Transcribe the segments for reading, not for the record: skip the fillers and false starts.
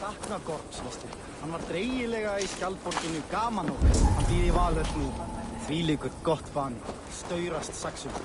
sakna Gorks, veistu. Hann var dreigilega í skjaldborginni gaman og hann býr í Valhöll nú. Þvílíkur gott bani, staurast saxum.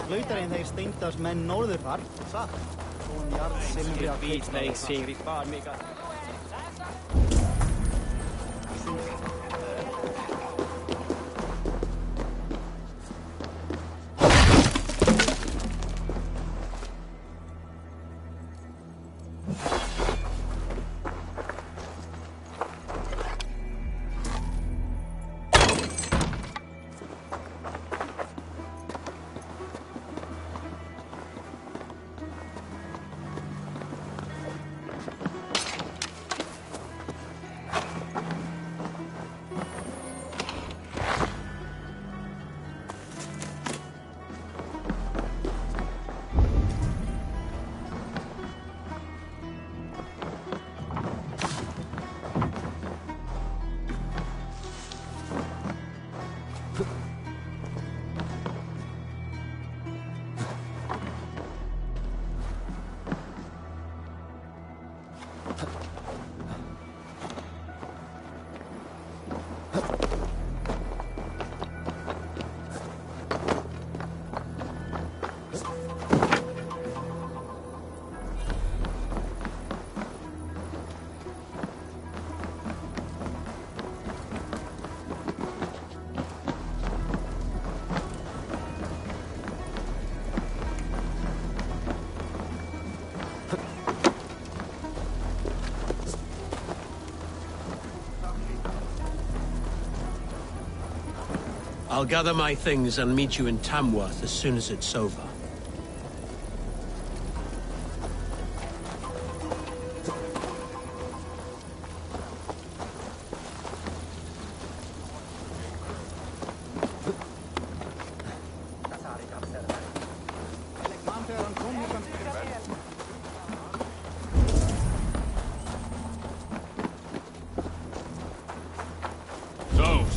Flautarinn þeir Steindars menn norðurfar, satt? Von Jarl Silvia Kveiksmaður. I'll gather my things and meet you in Tamworth as soon as it's over.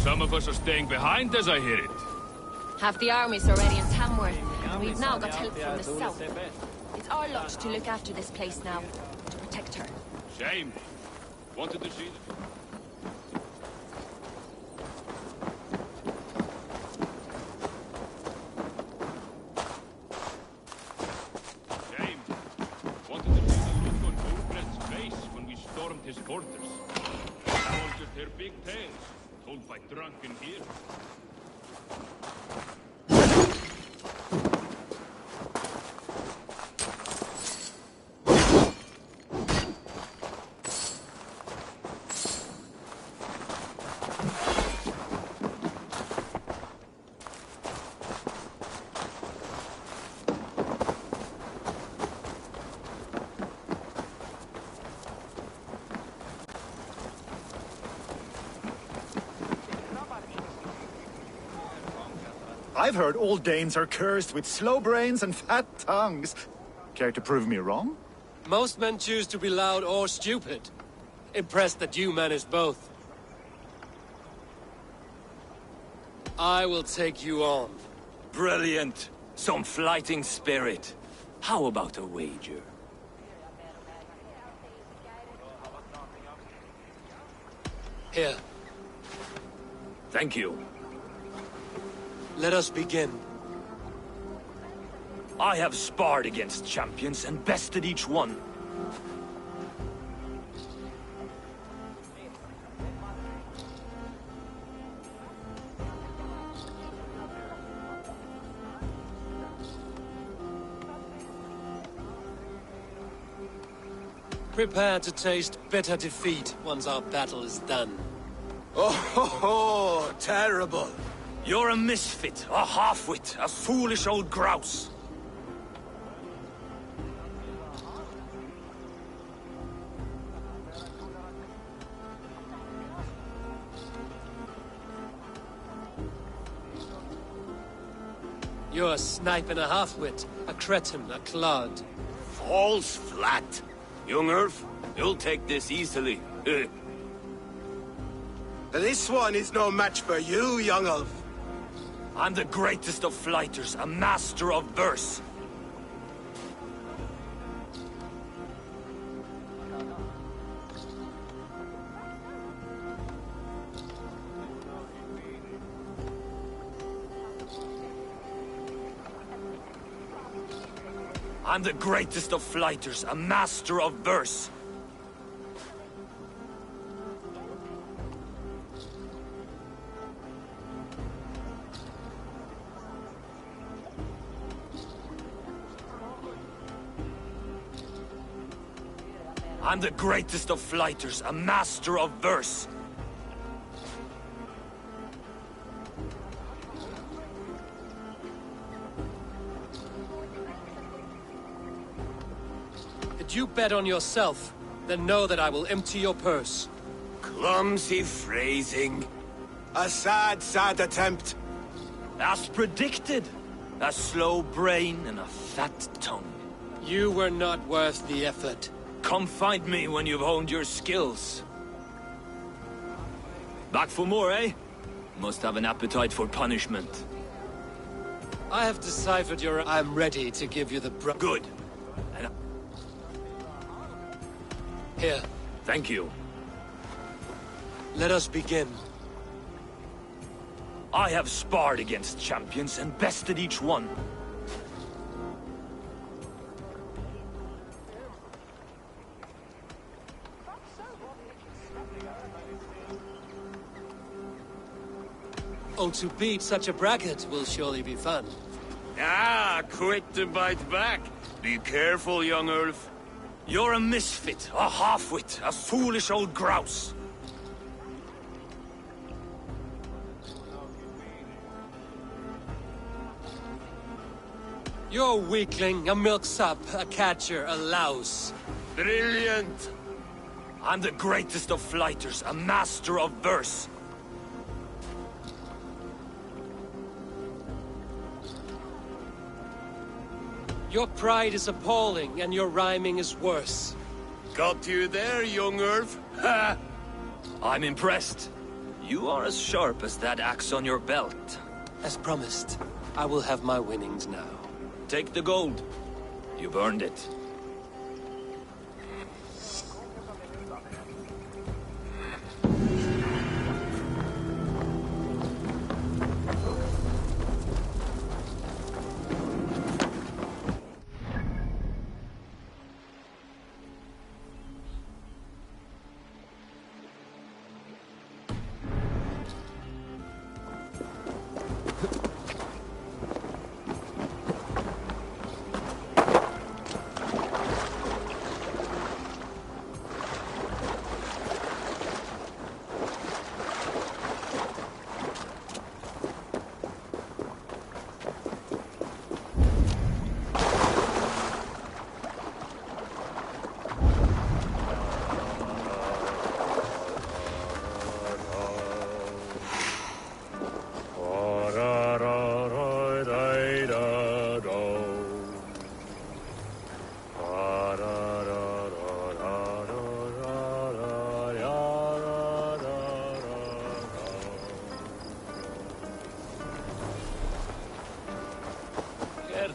Some of us are staying behind, as I hear it. Half the army's already in Tamworth, and we've now got help from the south. It's our lot to look after this place now, to protect her. Shame. Wanted to see them. Shame. Wanted to see the look on Ulfred's face when we stormed his fortress. That was just their big tales. Told by drunken heroes. I've heard all Danes are cursed with slow brains and fat tongues. Care to prove me wrong? Most men choose to be loud or stupid. Impressed that you manage both. I will take you on. Brilliant. Some fighting spirit. How about a wager? Here. Thank you. Let us begin. I have sparred against champions and bested each one. Prepare to taste bitter defeat once our battle is done. Oh, terrible. You're a misfit, a half-wit, a foolish old grouse. You're a snipe and a half-wit, a cretin, a clod. Falls flat. Young Earth, you'll take this easily. This one is no match for you, young elf. I'm the greatest of flighters, a master of verse. I'm the greatest of flighters, a master of verse. I'm the greatest of flighters, a master of verse. Did you bet on yourself? Then know that I will empty your purse. Clumsy phrasing. A sad attempt. As predicted. A slow brain and a fat tongue. You were not worth the effort. Come find me when you've honed your skills. Back for more, eh? Must have an appetite for punishment. I have deciphered your... I'm ready to give you the Good. And Here, thank you. let us begin. I have sparred against champions and bested each one. Oh, to beat such a bracket will surely be fun. Ah, quick to bite back. Be careful, young Ulf. You're a misfit, a half-wit, a foolish old grouse. You're a weakling, a milksop, a catcher, a louse. Brilliant! I'm the greatest of flighters, a master of verse. Your pride is appalling, and your rhyming is worse. Got you there, young Ulf. Ha! I'm impressed. You are as sharp as that axe on your belt. As promised, I will have my winnings now. Take the gold. You've earned it.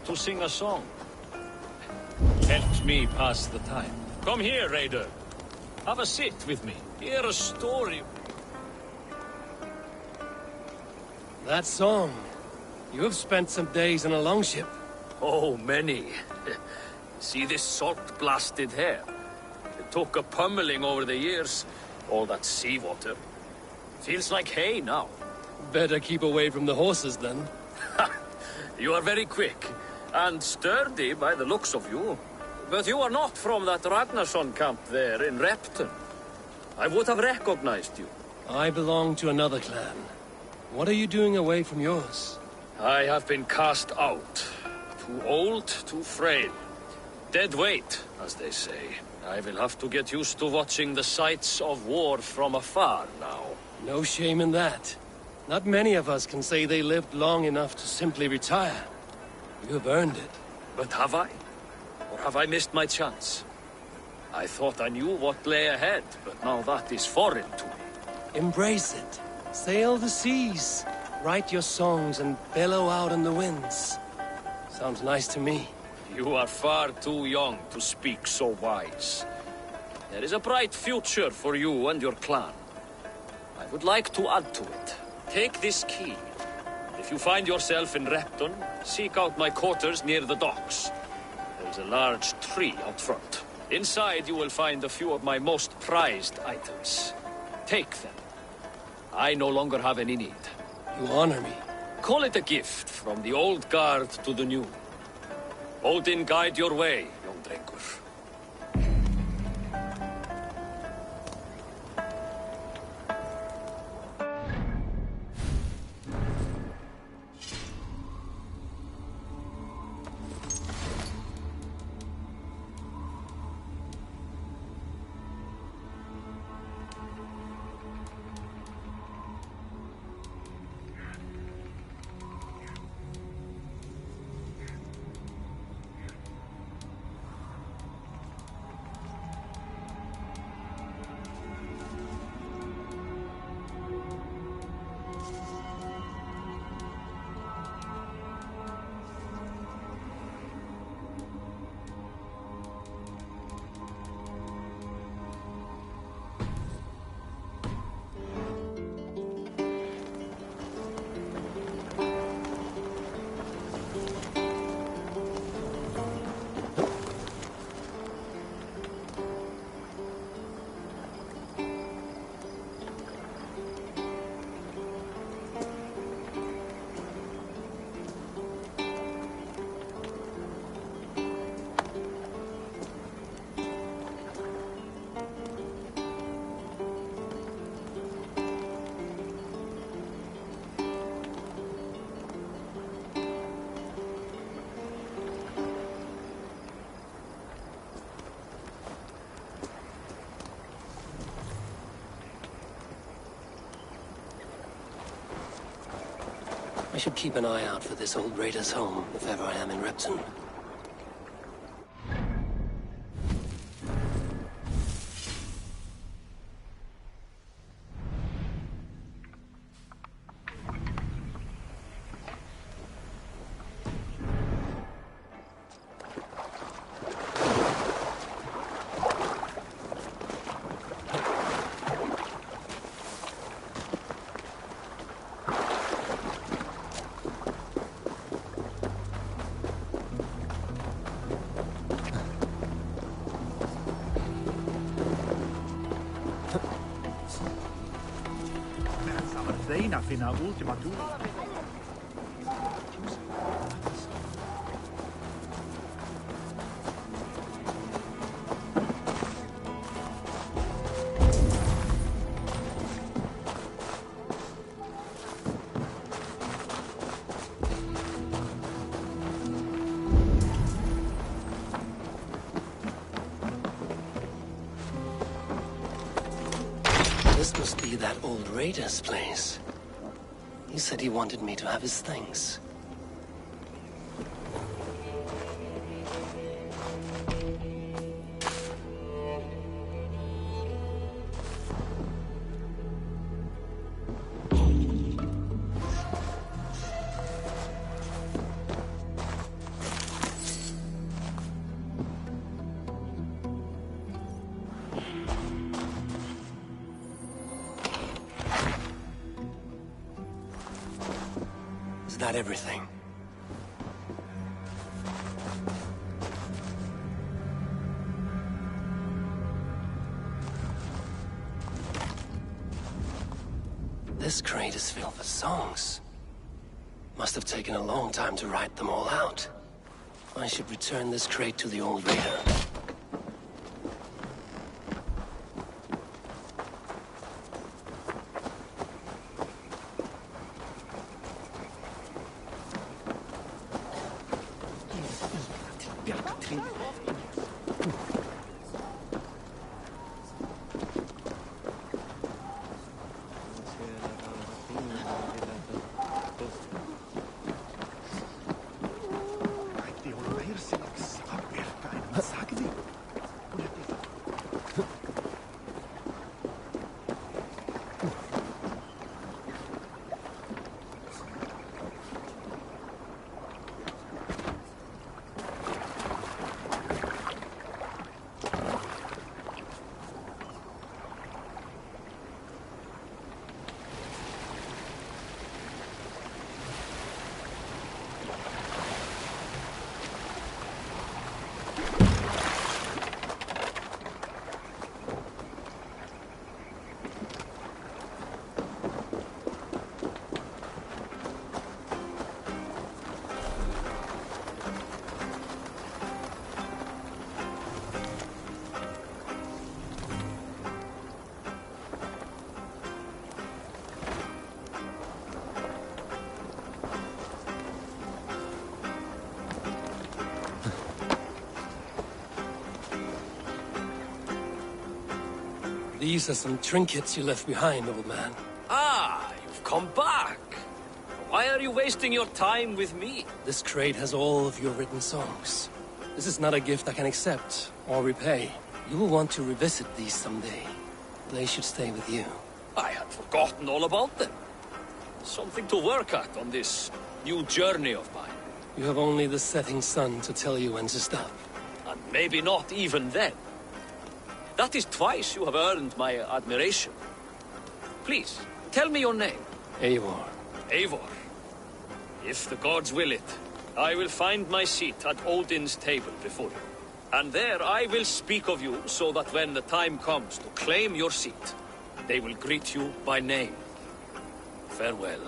To sing a song. Helps me pass the time. Come here, Raider. Have a sit with me. Hear a story. That song. You have spent some days in a longship. Oh, many. See this salt-blasted hair? It took a pummeling over the years. All that seawater. Feels like hay now. Better keep away from the horses, then. You are very quick. And sturdy by the looks of you. But you are not from that Ragnarsson camp there in Repton. I would have recognized you. I belong to another clan. What are you doing away from yours? I have been cast out. Too old, too frail. Dead weight, as they say. I will have to get used to watching the sights of war from afar now. No shame in that. Not many of us can say they lived long enough to simply retire. You have earned it. But have I? Or have I missed my chance? I thought I knew what lay ahead, but now that is foreign to me. Embrace it. Sail the seas. Write your songs and bellow out in the winds. Sounds nice to me. You are far too young to speak so wise. There is a bright future for you and your clan. I would like to add to it. Take this key. If you find yourself in Repton, seek out my quarters near the docks. There is a large tree out front. Inside you will find a few of my most prized items. Take them. I no longer have any need. You honor me. Call it a gift from the old guard to the new. Odin guide your way, young drengur. I should keep an eye out for this old raider's home, if ever I am in Repton. Reina fina ultima tu. This must be that old raider's place. He said he wanted me to have his things. Is that everything? This crate is filled with songs. Must have taken a long time to write them all out. I should return this crate to the old raider. These are some trinkets you left behind, old man. Ah, you've come back. Why are you wasting your time with me? This crate has all of your written songs. This is not a gift I can accept or repay. You will want to revisit these someday. They should stay with you. I had forgotten all about them. Something to work at on this new journey of mine. You have only the setting sun to tell you when to stop. And maybe not even then. That is twice you have earned my admiration. Please, tell me your name. Eivor. Eivor. If the gods will it, I will find my seat at Odin's table before you. And there I will speak of you so that when the time comes to claim your seat, they will greet you by name. Farewell.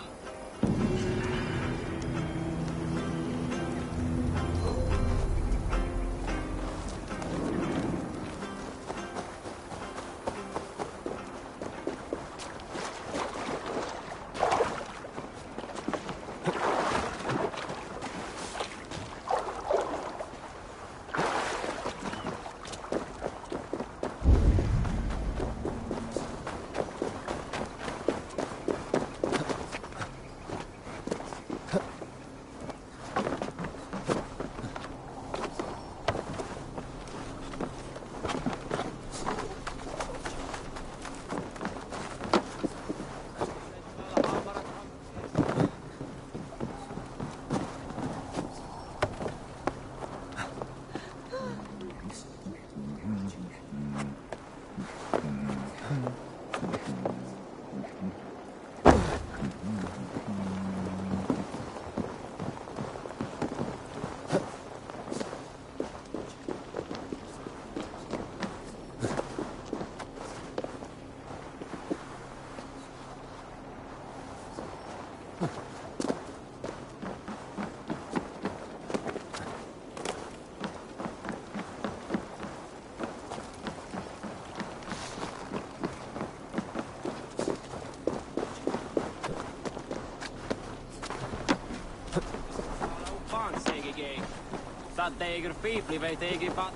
Teiger Pipli vai Teiger Pat.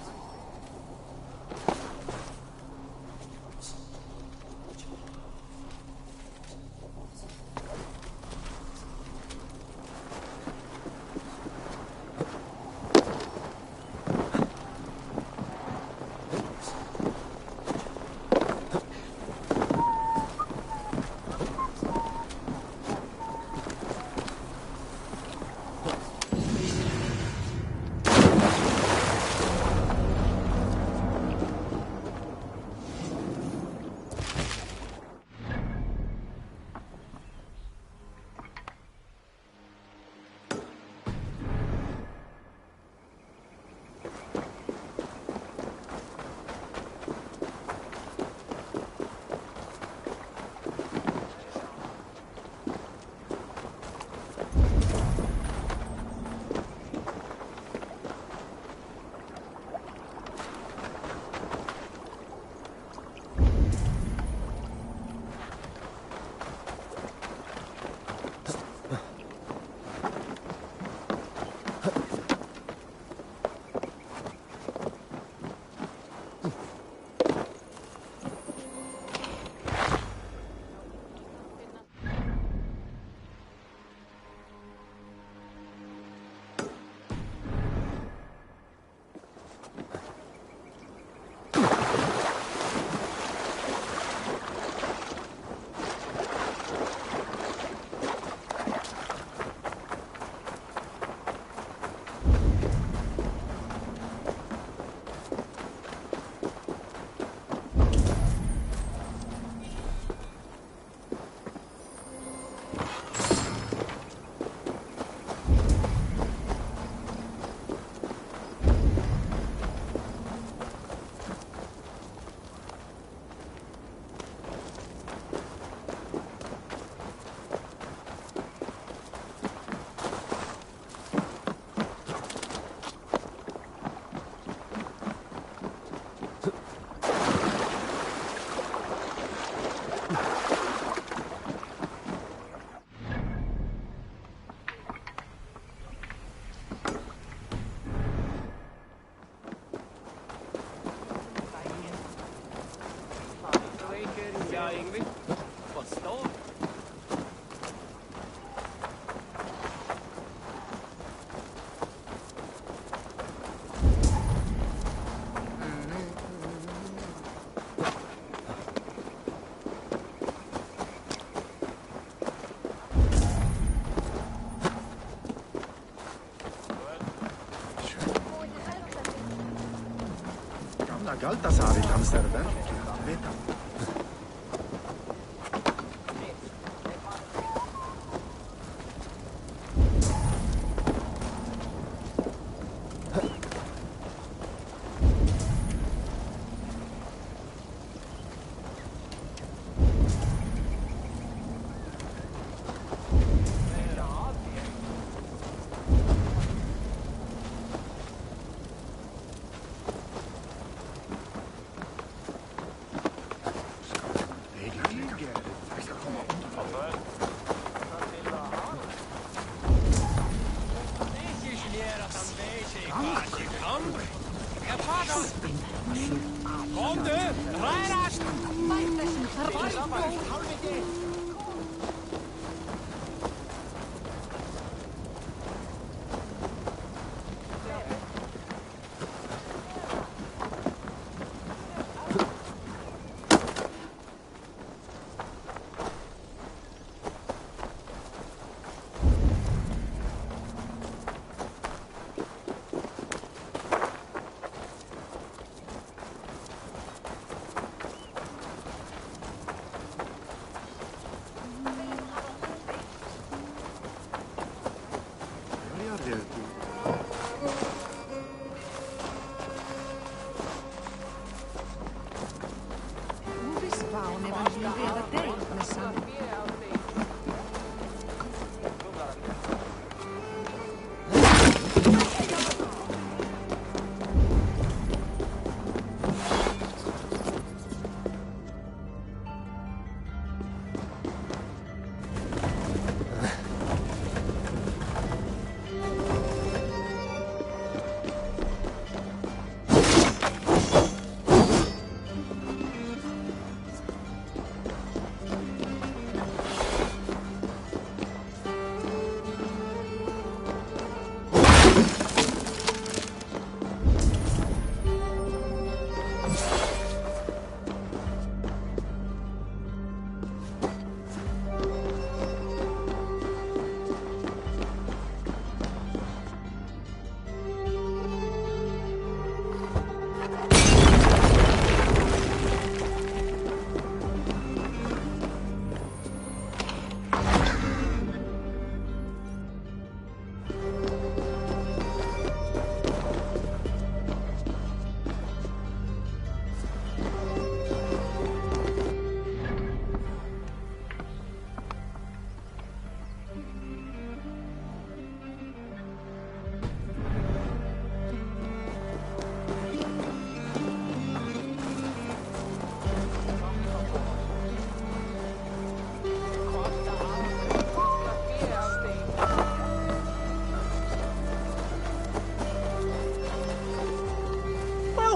Galtasaarit hans där verkligen veta.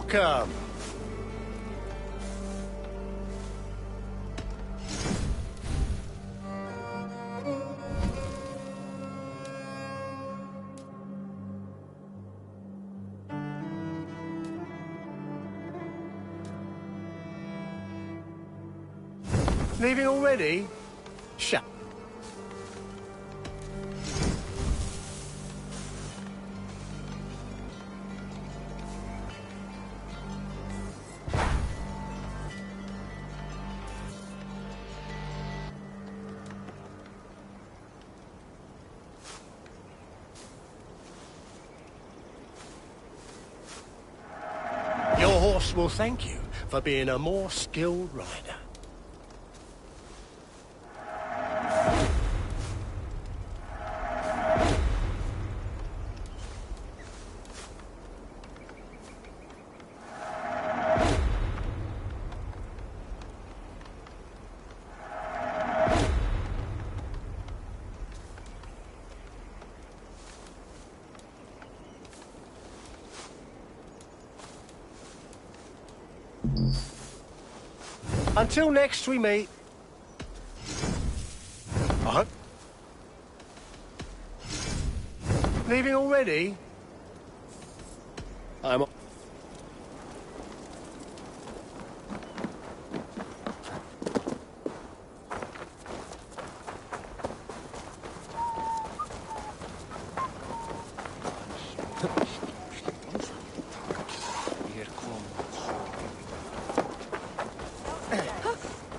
Welcome. Leaving already? Shut. Your horse will thank you for being a more skilled rider. Until next we meet. What? Leaving already? I'm...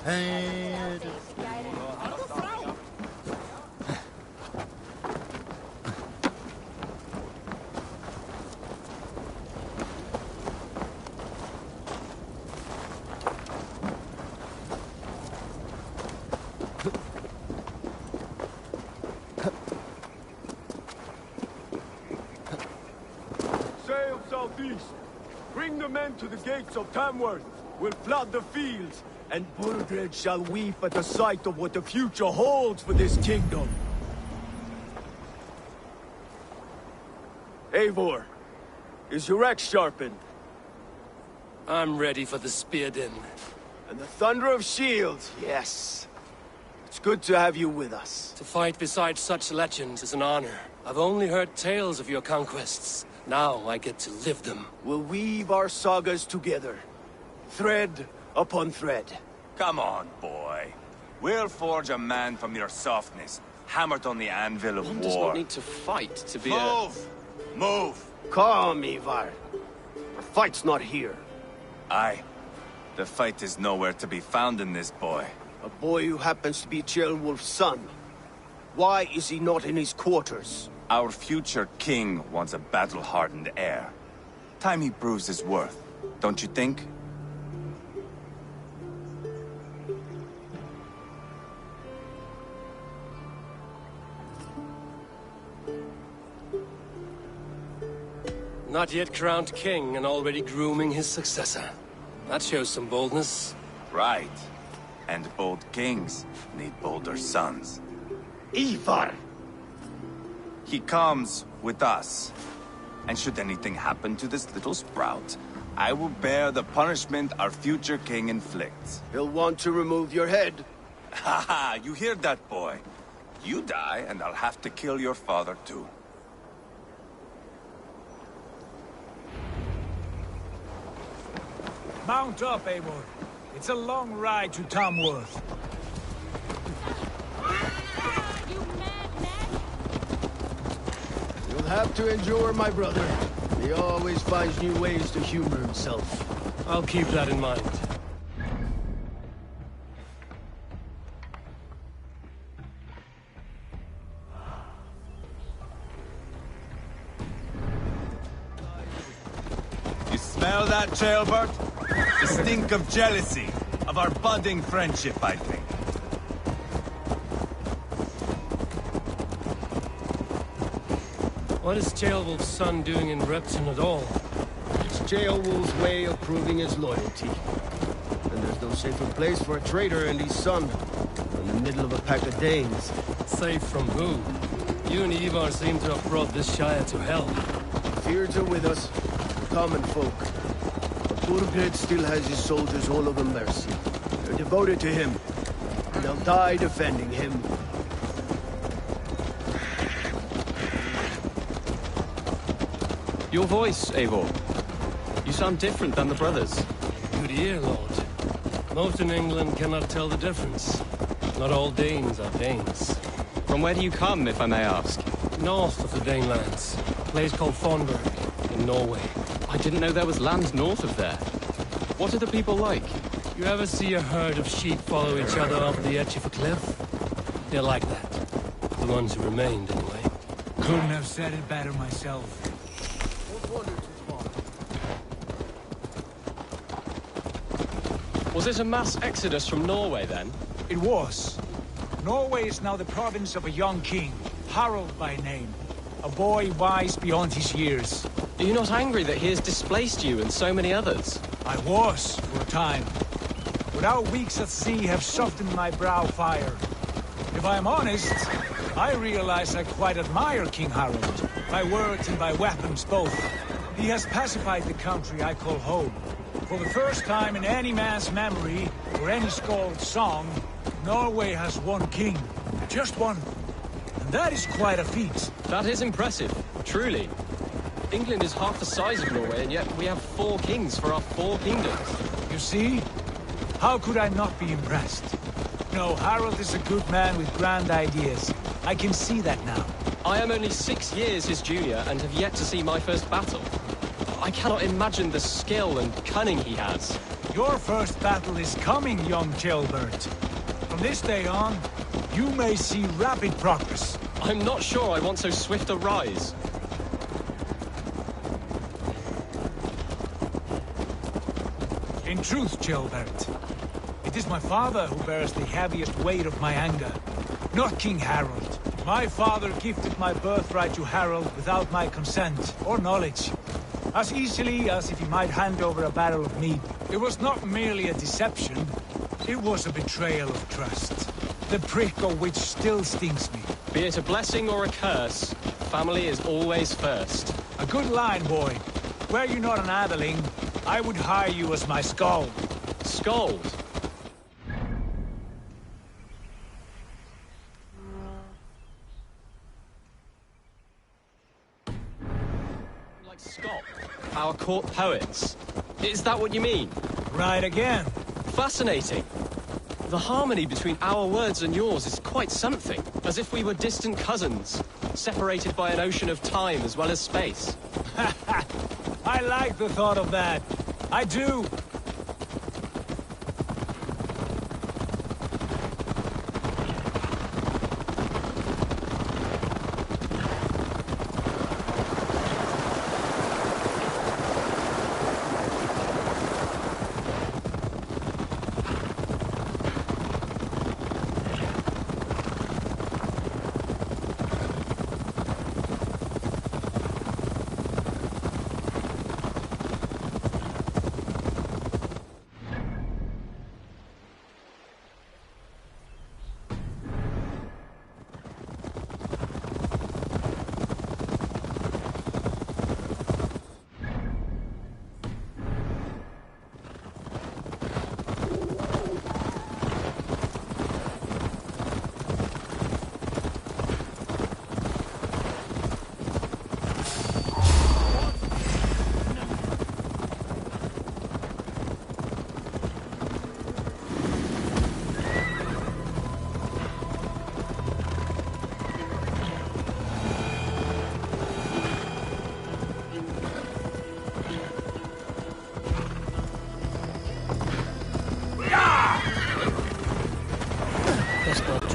Sail southeast. Bring the men to the gates of Tamworth. We'll flood the fields, and Burgred shall weep at the sight of what the future holds for this kingdom. Eivor, is your axe sharpened? I'm ready for the spear din. And the thunder of shields, yes. It's good to have you with us. To fight beside such legends is an honor. I've only heard tales of your conquests. Now I get to live them. We'll weave our sagas together. Thread upon thread. Come on, boy. We'll forge a man from your softness, hammered on the anvil of One war. does not need to fight to be Move! Move! Calm, Ivar. The fight's not here. Aye. The fight is nowhere to be found in this boy. A boy who happens to be Ceolwulf's son. Why is he not in his quarters? Our future king wants a battle-hardened heir. Time he proves his worth, don't you think? Not yet crowned king and already grooming his successor. That shows some boldness. Right. And bold kings need bolder sons. Ivar! He comes with us. And should anything happen to this little sprout, I will bear the punishment our future king inflicts. He'll want to remove your head. Haha, you hear that, boy? You die, and I'll have to kill your father, too. Mount up, Eivor. It's a long ride to Tamworth. You madman! You'll have to endure, my brother. He always finds new ways to humor himself. I'll keep that in mind. You smell that, Jailbird? The stink of jealousy, of our budding friendship, I think. What is Ceolwulf's son doing in Repton at all? It's Ceolwulf's way of proving his loyalty. And there's no safer place for a traitor and his son than the middle of a pack of Danes. Safe from who? You and Ivar seem to have brought this Shire to hell. Fears are with us, common folk. But Burgred still has his soldiers all over mercy. They're devoted to him, and they'll die defending him. Your voice, Eivor. You sound different than the brothers. Good ear, Lord. Most in England cannot tell the difference. Not all Danes are Danes. From where do you come, if I may ask? North of the Danelands. A place called Fonberg, in Norway. I didn't know there was land north of there. What are the people like? You ever see a herd of sheep follow each other off the edge of a cliff? They're like that. The ones who remained, anyway. Couldn't have said it better myself. Was it a mass exodus from Norway, then? It was. Norway is now the province of a young king, Harald by name. A boy wise beyond his years. Are you not angry that he has displaced you and so many others? I was, for a time. But our weeks at sea have softened my brow fire. If I'm honest, I realize I quite admire King Harald. By words and by weapons both. He has pacified the country I call home. For the first time in any man's memory, or any skald's song, Norway has one king. Just one. And that is quite a feat. That is impressive, truly. England is half the size of Norway, and yet we have 4 kings for our 4 kingdoms. You see? How could I not be impressed? No, Harald is a good man with grand ideas. I can see that now. I am only 6 years his junior and have yet to see my first battle. I cannot imagine the skill and cunning he has. Your first battle is coming, young Gilbert. From this day on, you may see rapid progress. I'm not sure I want so swift a rise. In truth, Gilbert, it is my father who bears the heaviest weight of my anger, not King Harold. My father gifted my birthright to Harold without my consent or knowledge, as easily as if he might hand over a barrel of mead. It was not merely a deception, it was a betrayal of trust, the prick of which still stings me. Be it a blessing or a curse, family is always first. A good line, boy. Were you not an atheling, I would hire you as my skald. Skald? Like Scott, our court poets. Is that what you mean? Right again. Fascinating. The harmony between our words and yours is quite something. As if we were distant cousins, separated by an ocean of time as well as space. I like the thought of that. I do.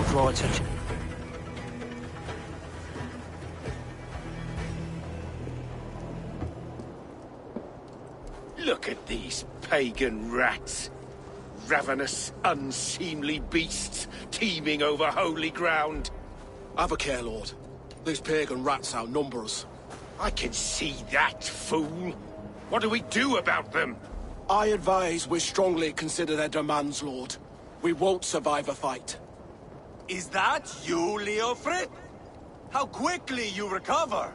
Draw attention. Look at these pagan rats. Ravenous, unseemly beasts teeming over holy ground. Have a care, Lord. These pagan rats outnumber us. I can see that, fool. What do we do about them? I advise we strongly consider their demands, Lord. We won't survive a fight. Is that you, Leofrid? How quickly you recover!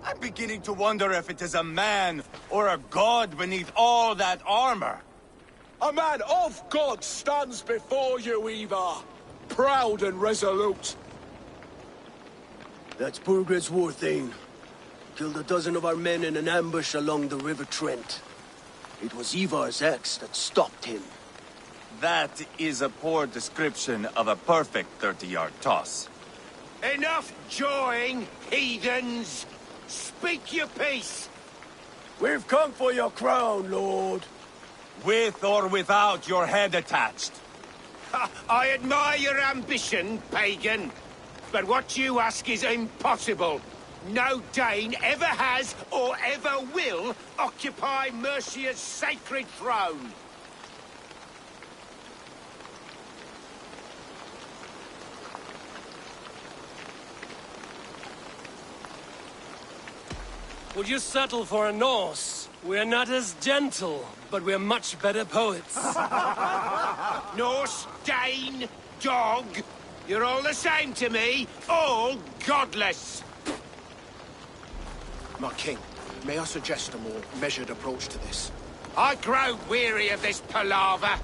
I'm beginning to wonder if it is a man or a god beneath all that armor. A man of God stands before you, Ivar. Proud and resolute. That's Burgred's war thane. Killed a dozen of our men in an ambush along the River Trent. It was Ivar's axe that stopped him. That is a poor description of a perfect 30-yard toss. Enough jawing, heathens! Speak your piece! We've come for your crown, Lord. With or without your head attached. I admire your ambition, pagan. But what you ask is impossible. No Dane ever has or ever will occupy Mercia's sacred throne. Would you settle for a Norse? We're not as gentle, but we're much better poets. Norse, Dane, dog. You're all the same to me. All godless. My king, may I suggest a more measured approach to this? I grow weary of this palaver.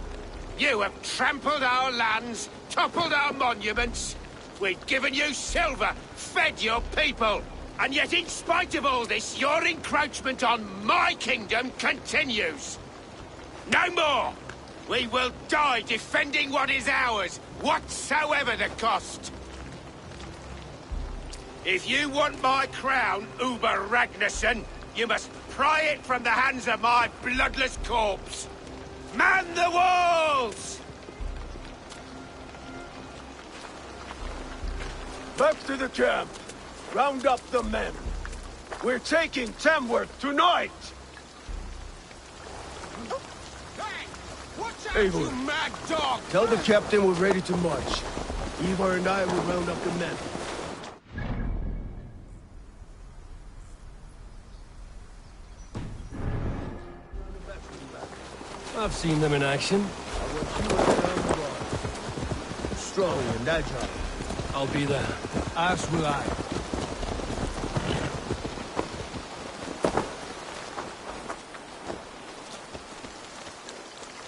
You have trampled our lands, toppled our monuments. We've given you silver, fed your people. And yet, in spite of all this, your encroachment on my kingdom continues. No more! We will die defending what is ours, whatsoever the cost. If you want my crown, Uber Ragnarsson, you must pry it from the hands of my bloodless corpse. Man the walls! Back to the camp. Round up the men. We're taking Tamworth tonight! Hey! Watch out, Eivor, you mad dog! tell the captain we're ready to march. Ivar and I will round up the men. I've seen them in action. Strong and agile. I'll be there. As will I.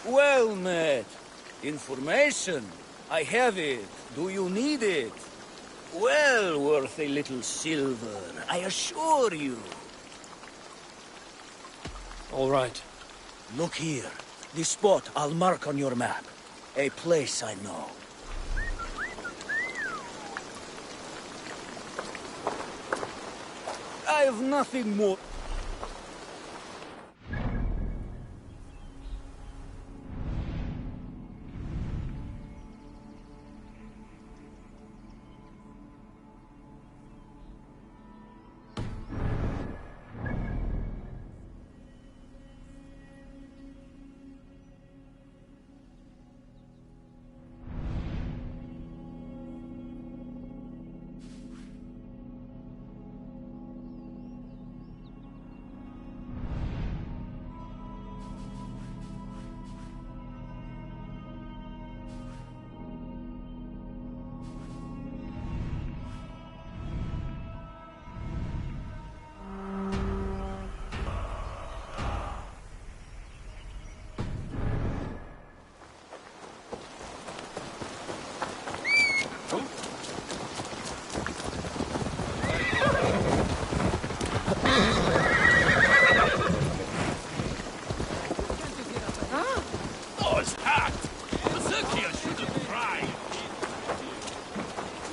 Well met. Information. I have it. Do you need it? Well worth a little silver, I assure you. All right. Look here. This spot I'll mark on your map. A place I know. I have nothing more.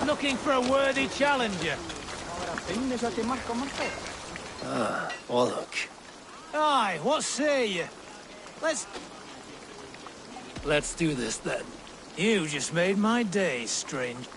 Looking for a worthy challenger. Ah, Orlok. Aye, what say you? Let's do this then. You just made my day, strange.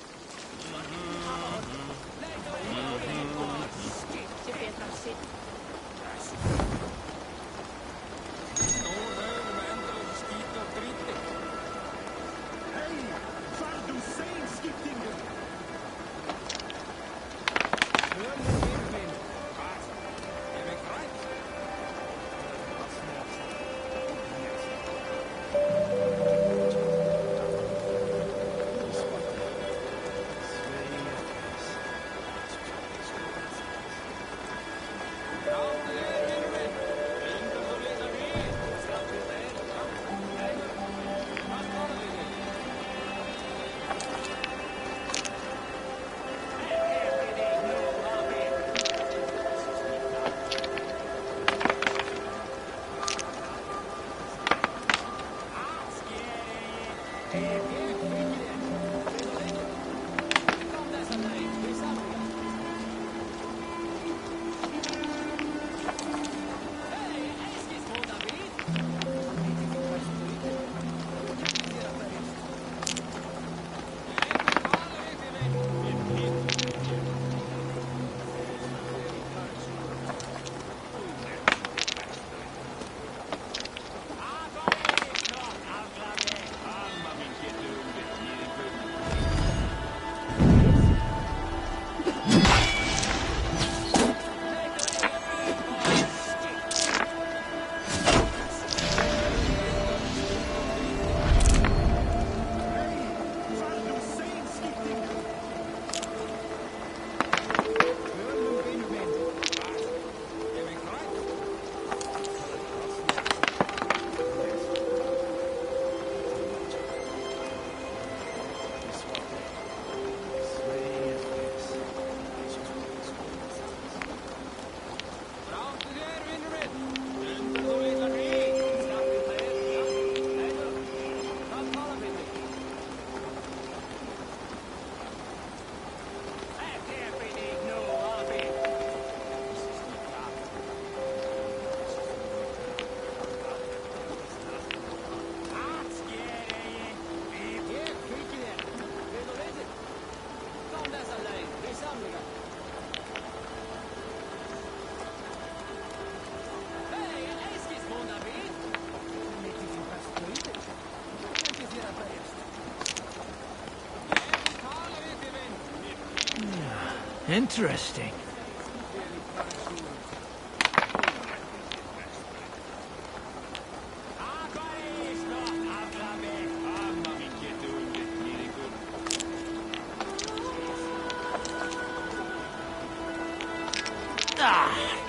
Interesting.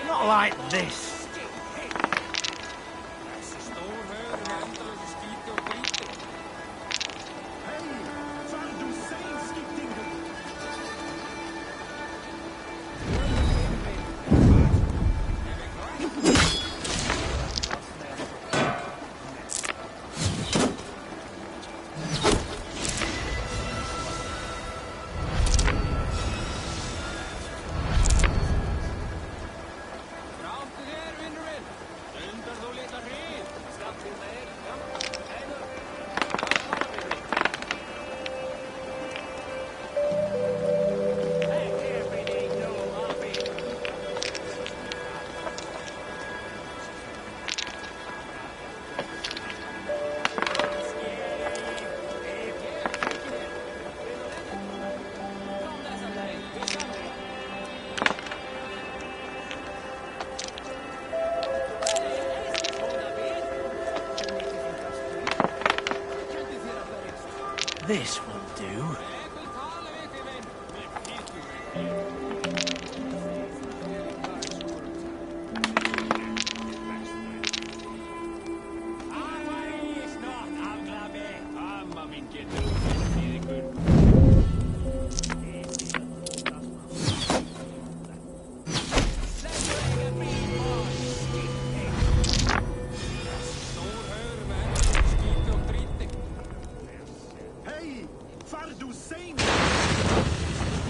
Not like this. This will do.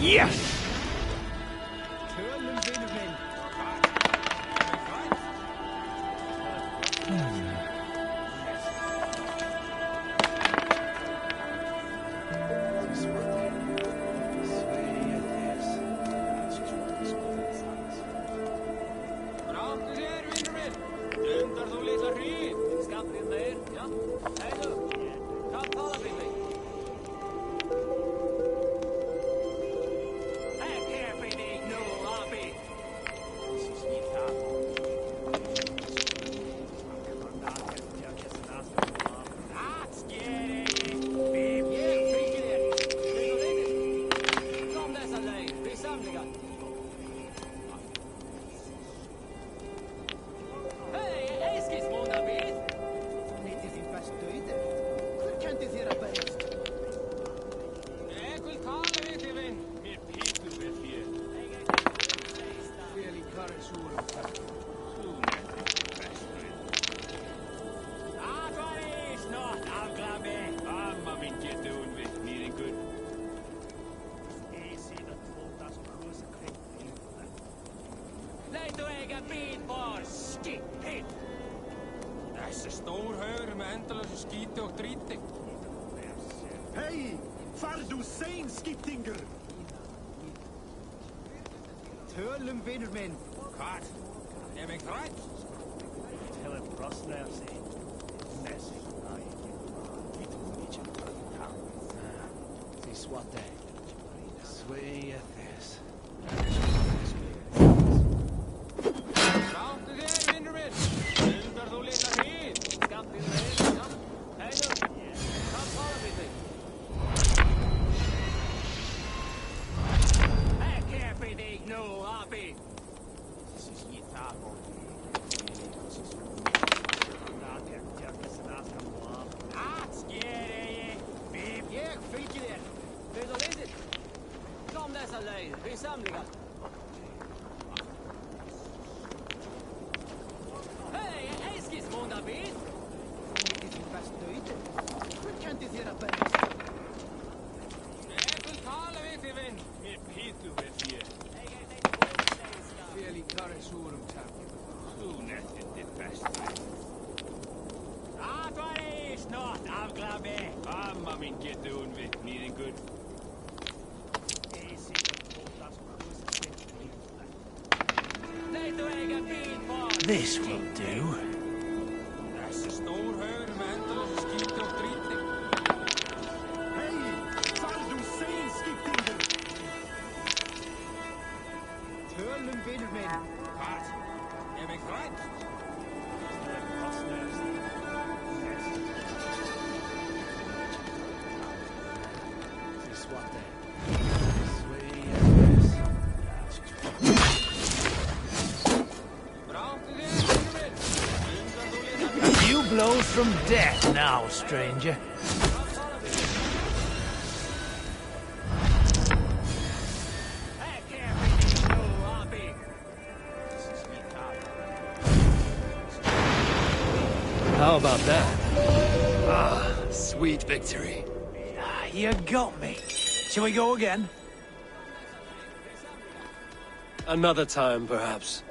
Yes! Hej! Far du sein, skittinger! Tölum, vinur minn. Hvað? Ef ég þrætt? Til að brosna af sig. Nessi. This what day? Sway at this. Ráttu þér, vinur minn! Stundar þú litla hríð! Skammtið þeir, já? Heiðu! Hvað tala við þig? Ekki fyrir þig nú, api! This is ég það og... Ég fylgi þér! Við og vitið! Kom þessa leið, við samlíkast! Hei, einskis móndabíð! Þið þín best döið. Hvað kendi þér að berjast? Ég vil tala við þig, vinn! Mér pítu við þér! Vel í karri súrum takk. Þú nettir þitt best. Það var í snott afglafi! Amma mín getur hún við, nýðingur. This will do. Þessi stór haugur með endalösa skíti og dríti. Hei! Far du sein, skittinger! from death now, stranger. How about that? Ah, sweet victory. You got me. Shall we go again? Another time, perhaps.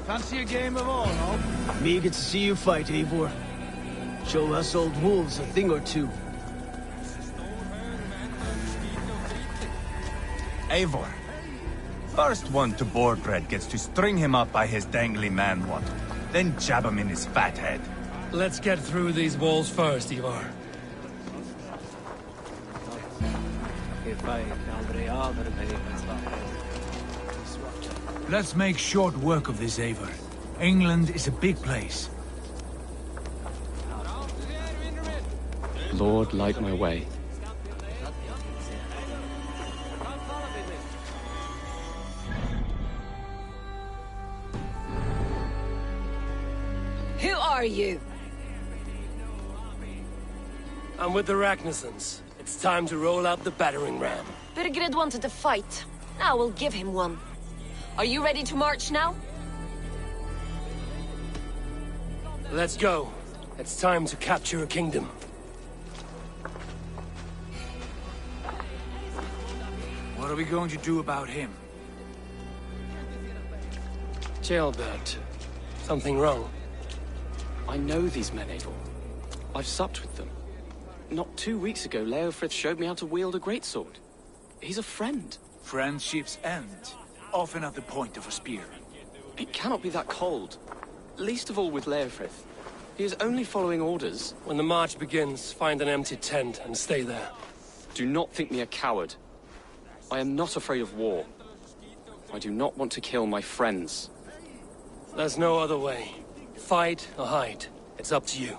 Fancy a game of all, no? Eager to see you fight, Eivor. Show us old wolves a thing or two. Eivor. First one to Bordred gets to string him up by his dangly man-water, then jab him in his fat head. Let's get through these walls first, Ivar. Let's make short work of this, Eivor. England is a big place. Lord, light my way. Who are you? I'm with the Ragnarsons. It's time to roll out the battering ram. Birgrid wanted to fight. Now we'll give him one. Are you ready to march now? Let's go. It's time to capture a kingdom. What are we going to do about him? Jailbird. Something wrong? I know these men, Eivor. I've supped with them. Not 2 weeks ago, Leofrith showed me how to wield a greatsword. He's a friend. Friendships end, often at the point of a spear. It cannot be that cold. Least of all with Leofrith. He is only following orders. When the march begins, find an empty tent and stay there. Do not think me a coward. I am not afraid of war. I do not want to kill my friends. There's no other way. Fight or hide. It's up to you.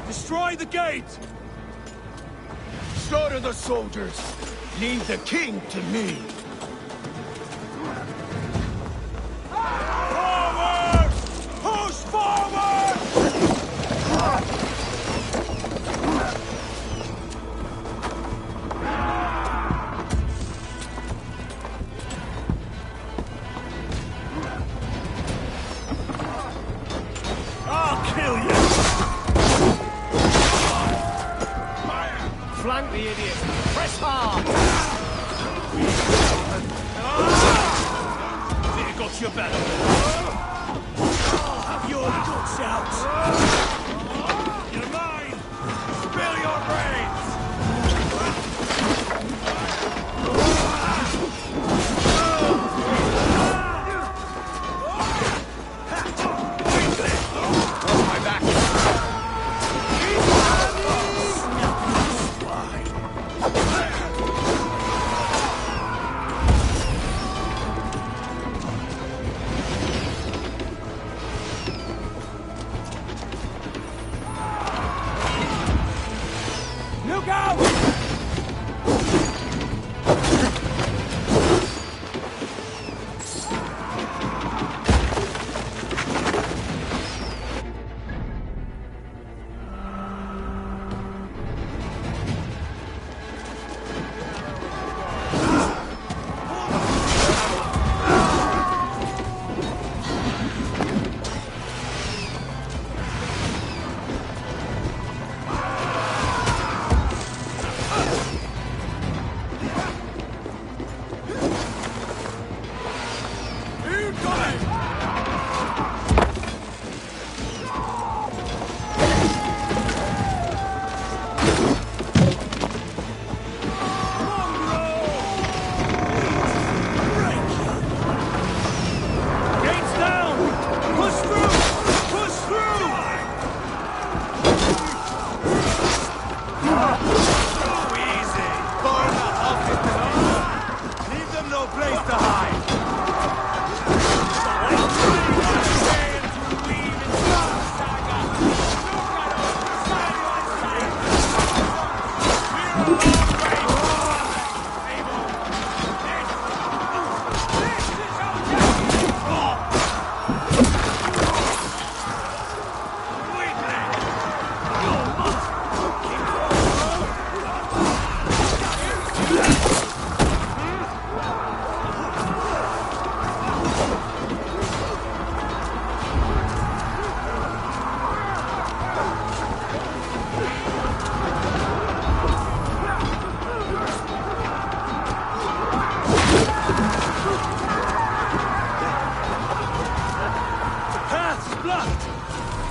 Destroy the gate! Slaughter the soldiers! Leave the king to me! Forward! Push forward! I'll kill you! Flank the idiot! Press hard! fought your battle. Have your guts out. You're mine. Spill your brains.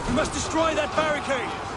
We must destroy that barricade!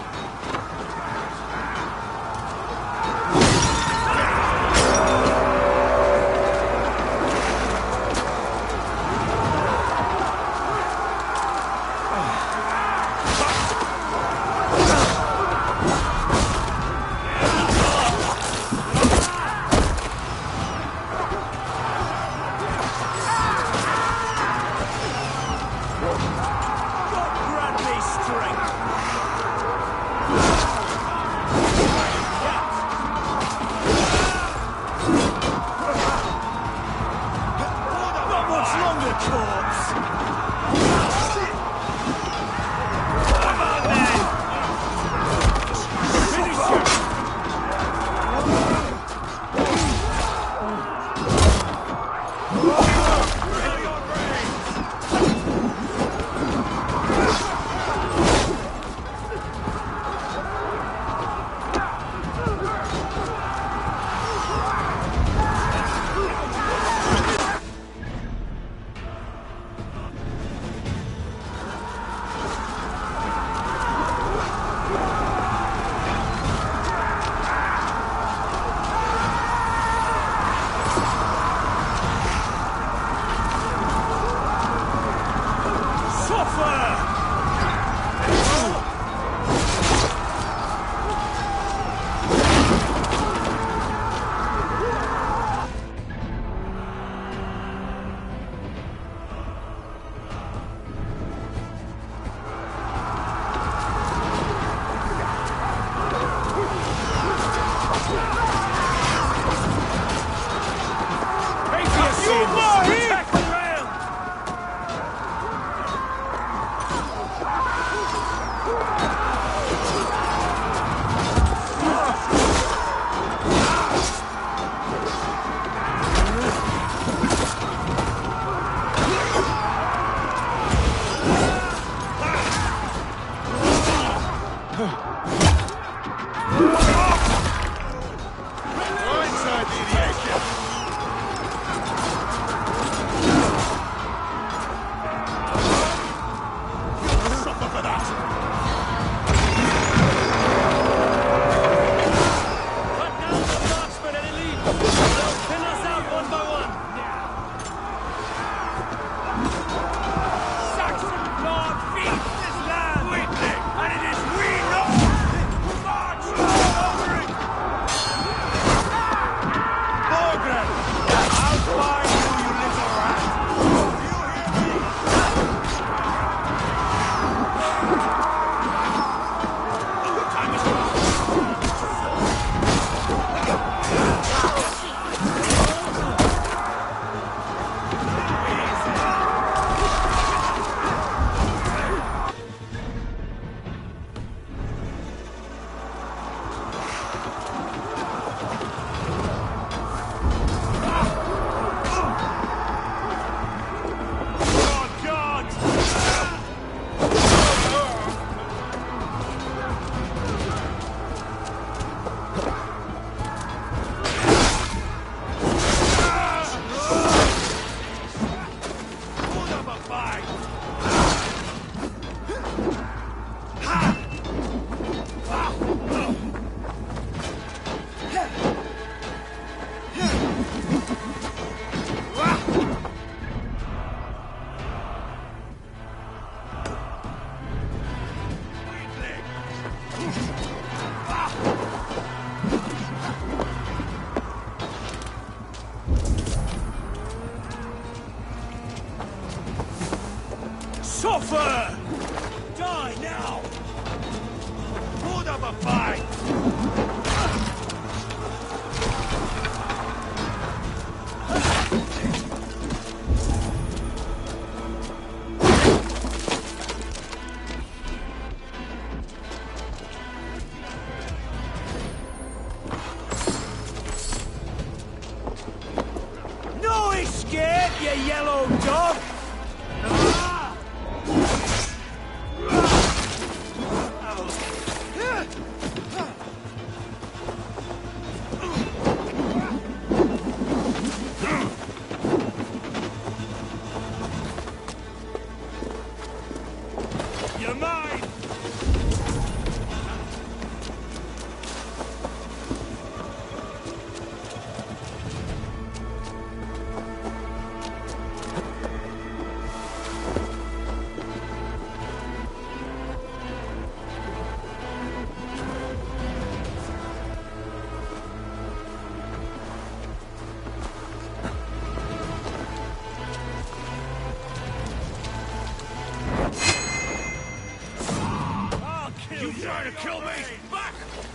You trying to kill me? Back!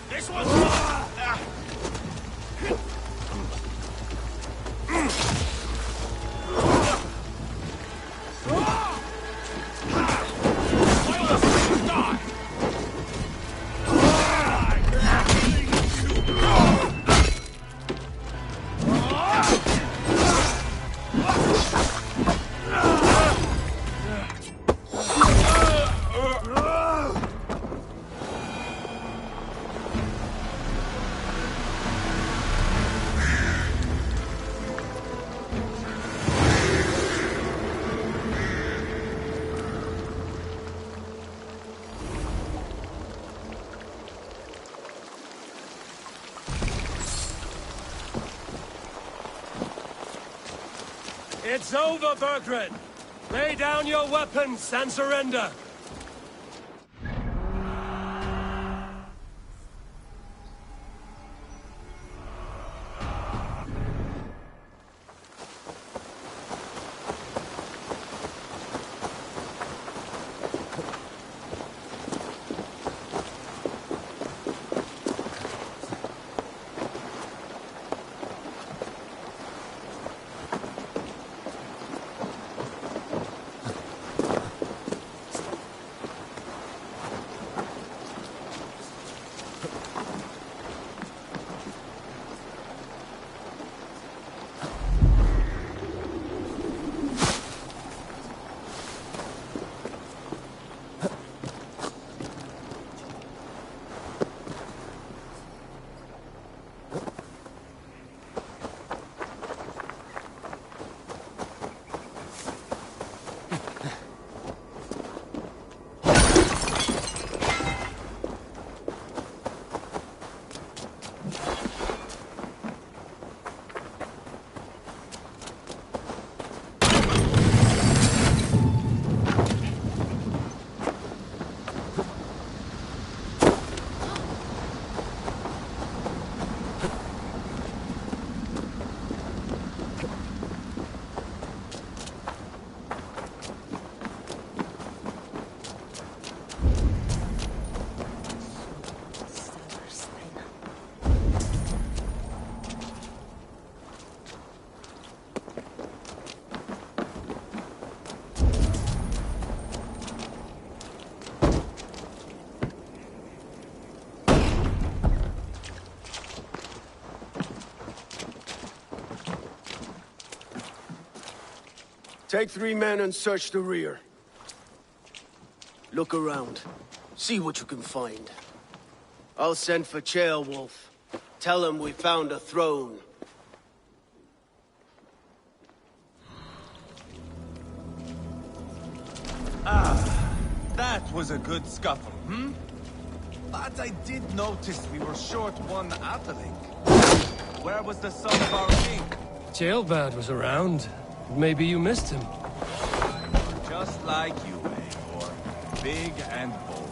This one's mine! It's over, Bergred! Lay down your weapons and surrender! Take 3 men and search the rear. Look around. See what you can find. I'll send for Ceolwulf. Tell him we found a throne. That was a good scuffle, hmm? But I did notice we were short one atheling. Where was the son of our king? Ceolbad was around. Maybe you missed him. Just like you, Eivor. Big and bold.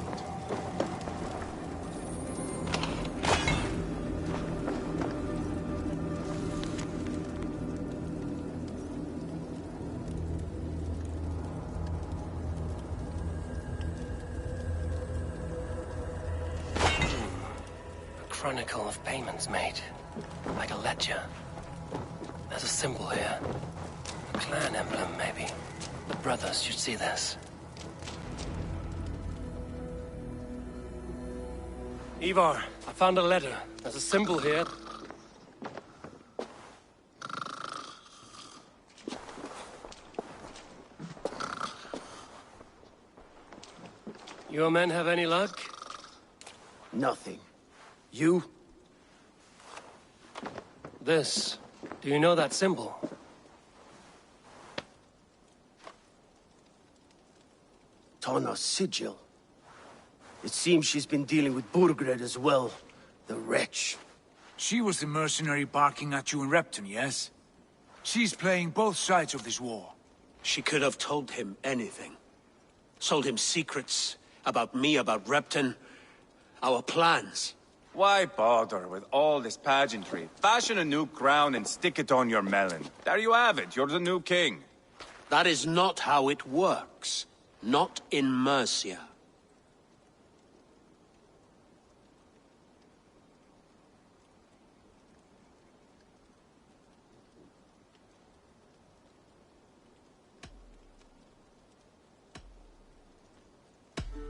A chronicle of payments made. Like a ledger. There's a symbol here. A clan emblem, maybe. The brothers should see this. Ivar, I found a letter. There's a symbol here. Your men have any luck? Nothing. You? This. Do you know that symbol? Tana's sigil. It seems she's been dealing with Burgred as well. The wretch. She was the mercenary barking at you in Repton, yes? She's playing both sides of this war. She could have told him anything. Sold him secrets about me, about Repton, our plans. Why bother with all this pageantry? Fashion a new crown and stick it on your melon. There you have it, you're the new king. That is not how it works. Not in Mercia.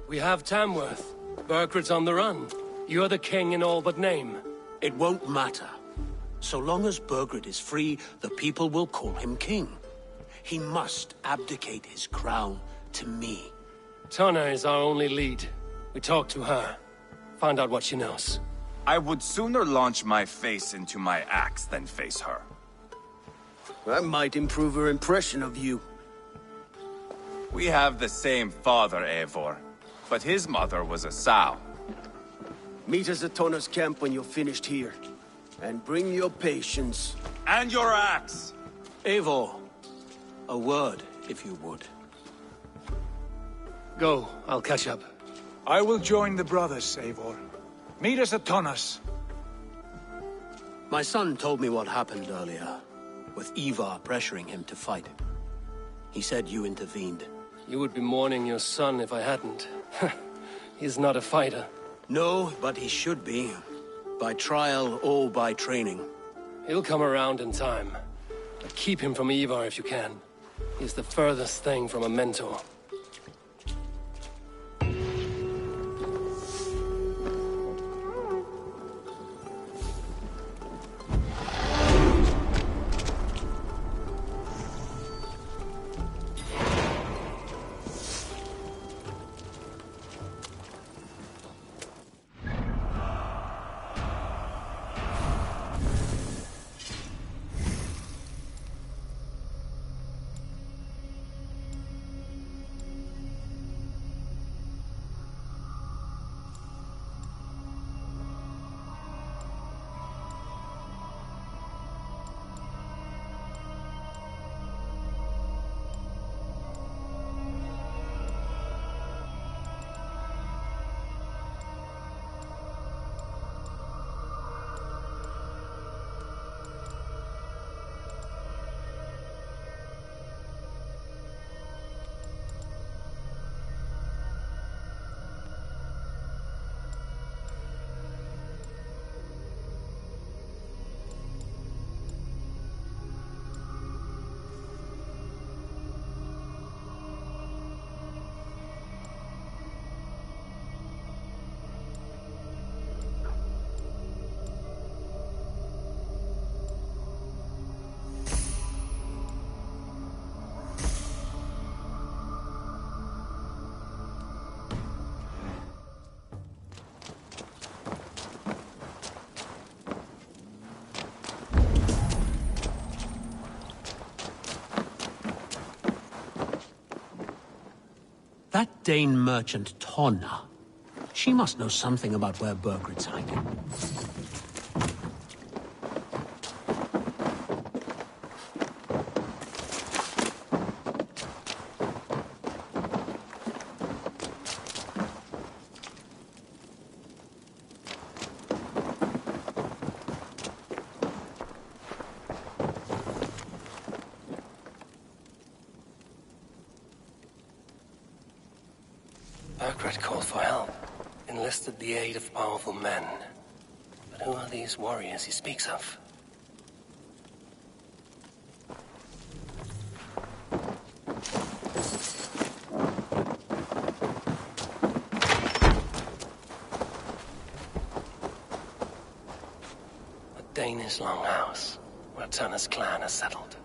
We have Tamworth. Burgred's on the run. You're the king in all but name. It won't matter. So long as Burgred is free, the people will call him king. He must abdicate his crown to me. Tonna is our only lead. We talk to her. Find out what she knows. I would sooner launch my face into my axe than face her. That might improve her impression of you. We have the same father, Eivor. But his mother was a sow. Meet us at Tonna's camp when you're finished here. And bring your patience. And your axe! Eivor, a word, if you would. Go, I'll catch up. I will join the brothers, Eivor. Meet us at Tonna's. My son told me what happened earlier, with Ivar pressuring him to fight. He said you intervened. You would be mourning your son if I hadn't. He's not a fighter. No, but he should be. By trial or by training. He'll come around in time. But keep him from Ivar if you can. He's the furthest thing from a mentor. That Dane merchant Tonna. She must know something about where Burgred's hiding. Burgred called for help, enlisted the aid of powerful men. But who are these warriors he speaks of? The Danish longhouse, where Tonna's clan is settled.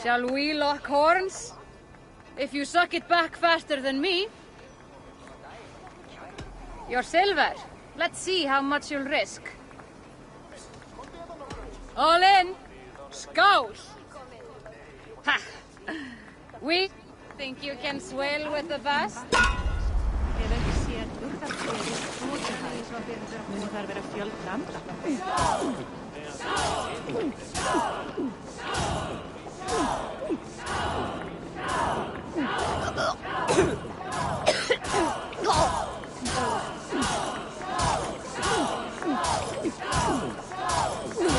Shall we lock horns? If you suck it back faster than me. Your silver. Let's see how much you'll risk. All in. Skål! Ha! We think you can swell with the best?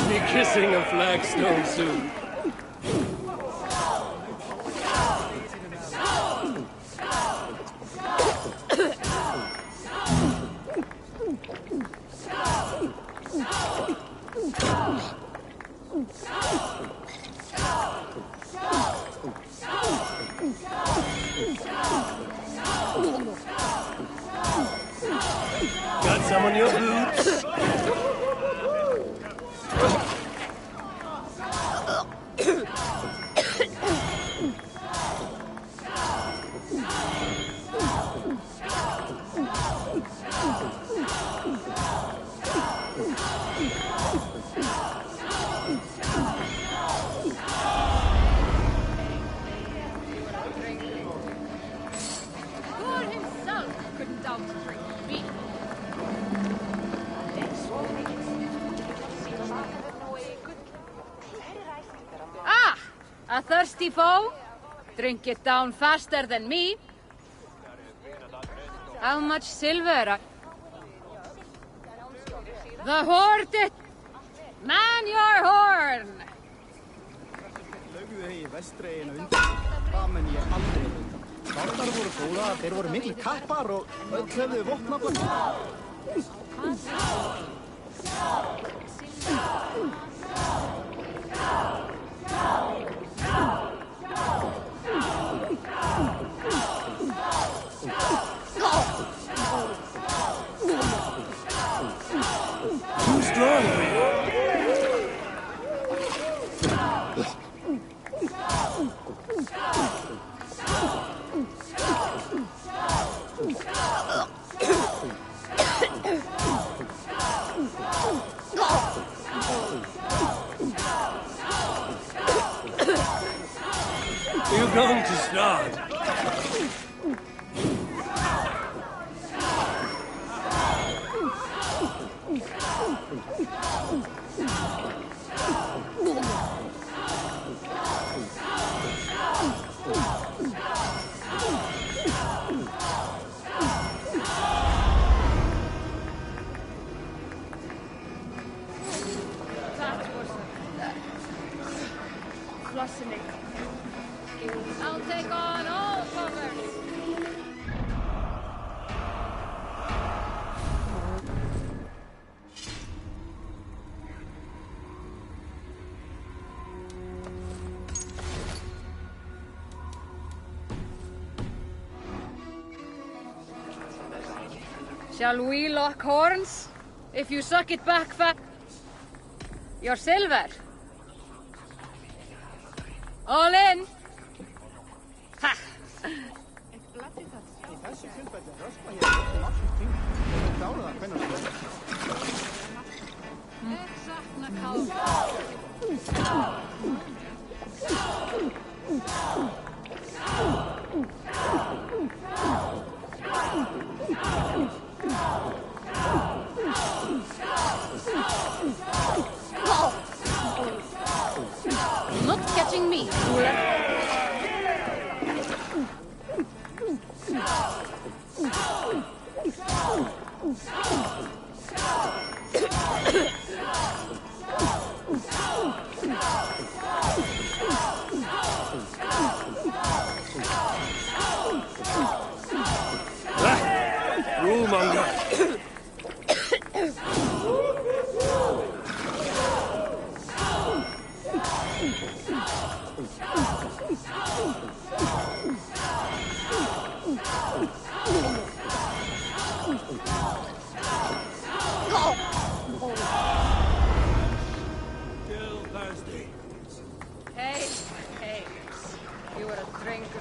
Be kissing a flagstone soon. Got some on your boots? God himself couldn't doubt to drink me. Ah! A thirsty foe? Drink it down faster than me. How much silver? The horde! Man your horn! Lögðu hegi vestreginu undir. Það menn ég aldrei vita. Bátar voru góðar, þeir voru miklu kappar og öll höfðu vopnabla. Too strong for you. You're going to start. I'll take on all comers. Shall we lock horns? If you suck it back your silver. All in. Ha! Not catching me, ruler. were a drinker.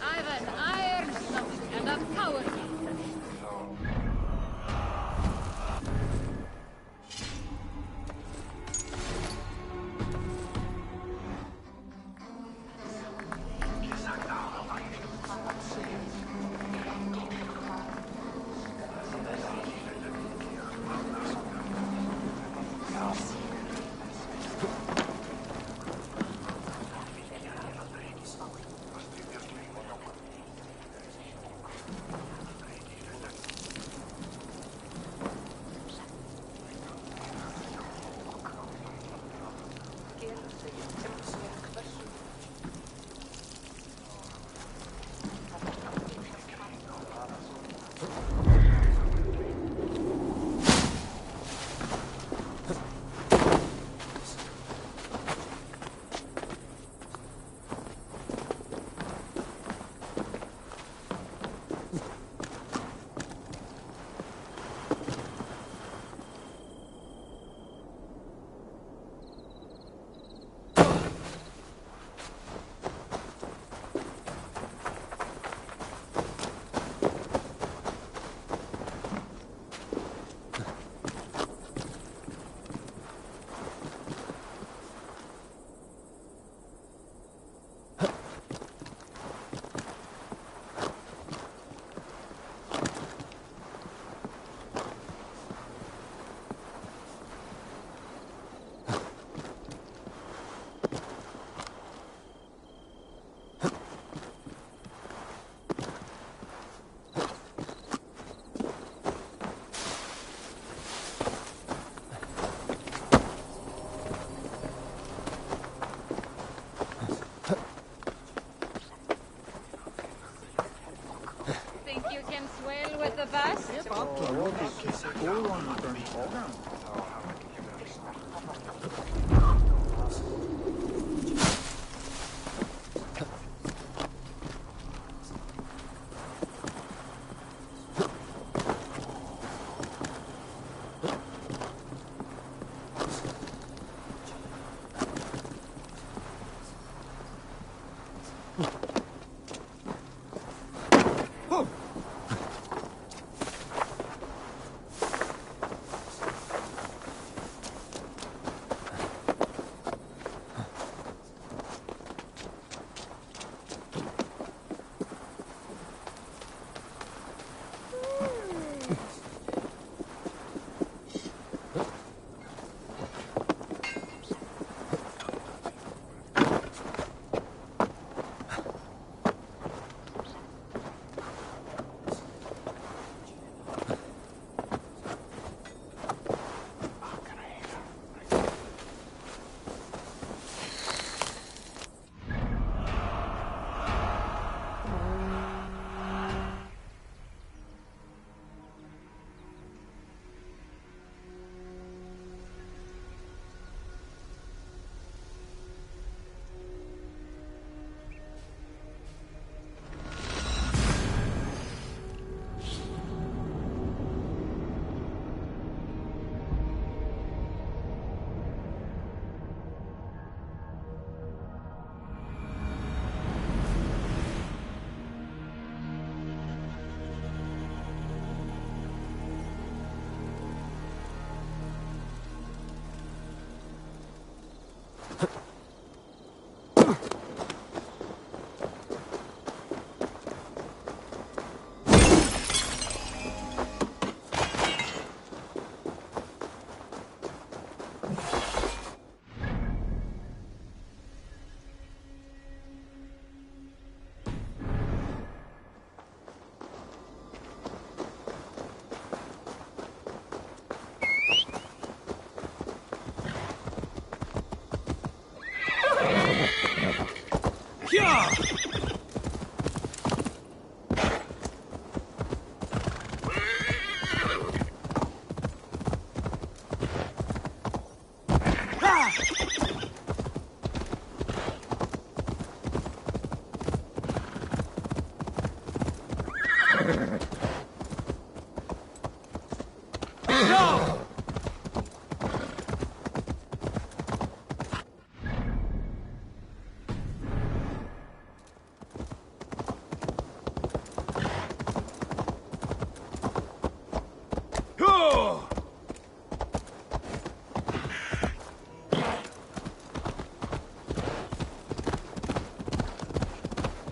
I've an iron stomach and a power.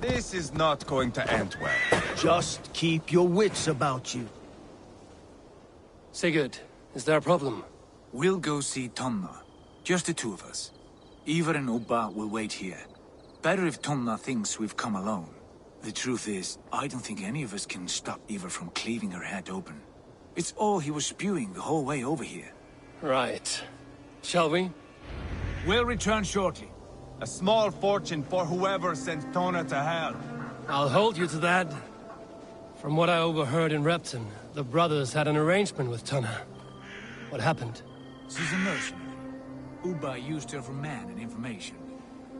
This is not going to end well. Just keep your wits about you. Sigurd, is there a problem? We'll go see Tonna. Just the two of us. Ivar and Ubba will wait here. Better if Tonna thinks we've come alone. The truth is, I don't think any of us can stop Ivar from cleaving her head open. It's all he was spewing the whole way over here. Right. Shall we? We'll return shortly. A small fortune for whoever sent Tona to hell. I'll hold you to that. From what I overheard in Repton, the brothers had an arrangement with Tonna. What happened? She's a mercenary. Ubba used her for man and information.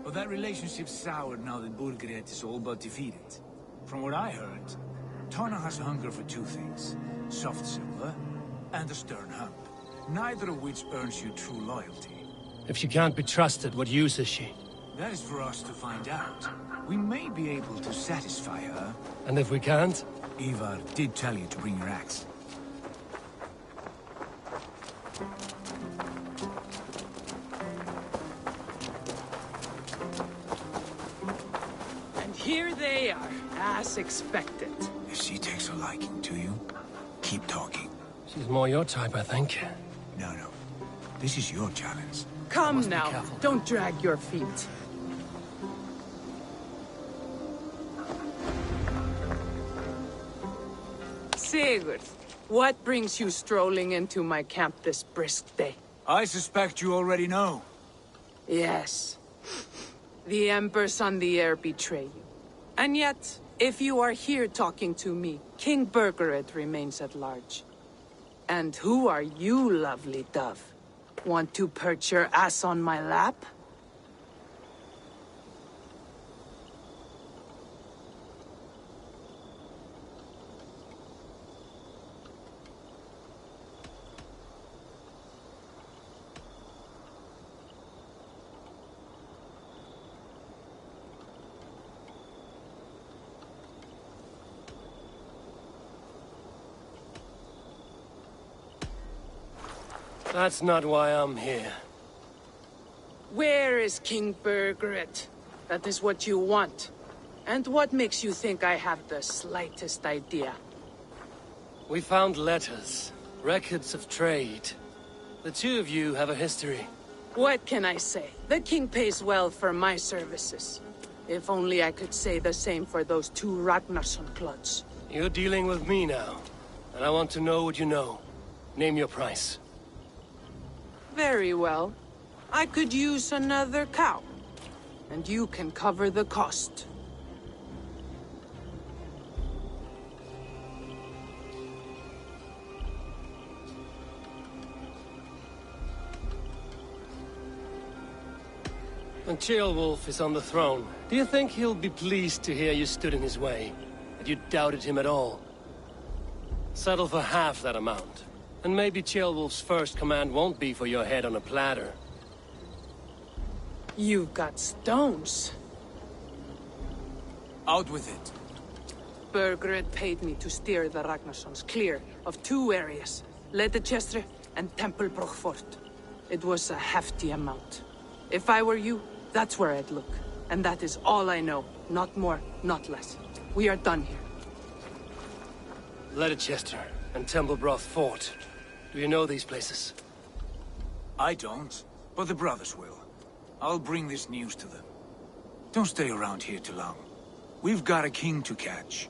But that relationship soured now that Burgred is all but defeated. From what I heard, Tonna has a hunger for two things. Soft silver and a stern hump. Neither of which earns you true loyalty. If she can't be trusted, what use is she? That is for us to find out. We may be able to satisfy her. And if we can't? Ivar did tell you to bring your axe. And here they are, as expected. If she takes a liking to you, keep talking. She's more your type, I think. No. This is your challenge. Come now, don't drag your feet. Sigurd, what brings you strolling into my camp this brisk day? I suspect you already know. Yes. The Embers on the air betray you. And yet, if you are here talking to me, King Burgred remains at large. And who are you, lovely dove? Want to perch your ass on my lap? That's not why I'm here. Where is King Burgred? That is what you want. And what makes you think I have the slightest idea? We found letters, records of trade. The two of you have a history. What can I say? The king pays well for my services. If only I could say the same for those two Ragnarsson clods. You're dealing with me now, and I want to know what you know. Name your price. Very well. I could use another cow. And you can cover the cost. When Ceolwulf is on the throne, do you think he'll be pleased to hear you stood in his way? That you doubted him at all? Settle for half that amount. And maybe Ceolwulf's first command won't be for your head on a platter. You've got stones. Out with it. Burgred paid me to steer the Ragnarssons clear of two areas. Leitechester and Templebroch Fort. It was a hefty amount. If I were you, that's where I'd look. And that is all I know. Not more, not less. We are done here. Leitechester and Templebroch Fort. Do you know these places? I don't, but the brothers will. I'll bring this news to them. Don't stay around here too long. We've got a king to catch.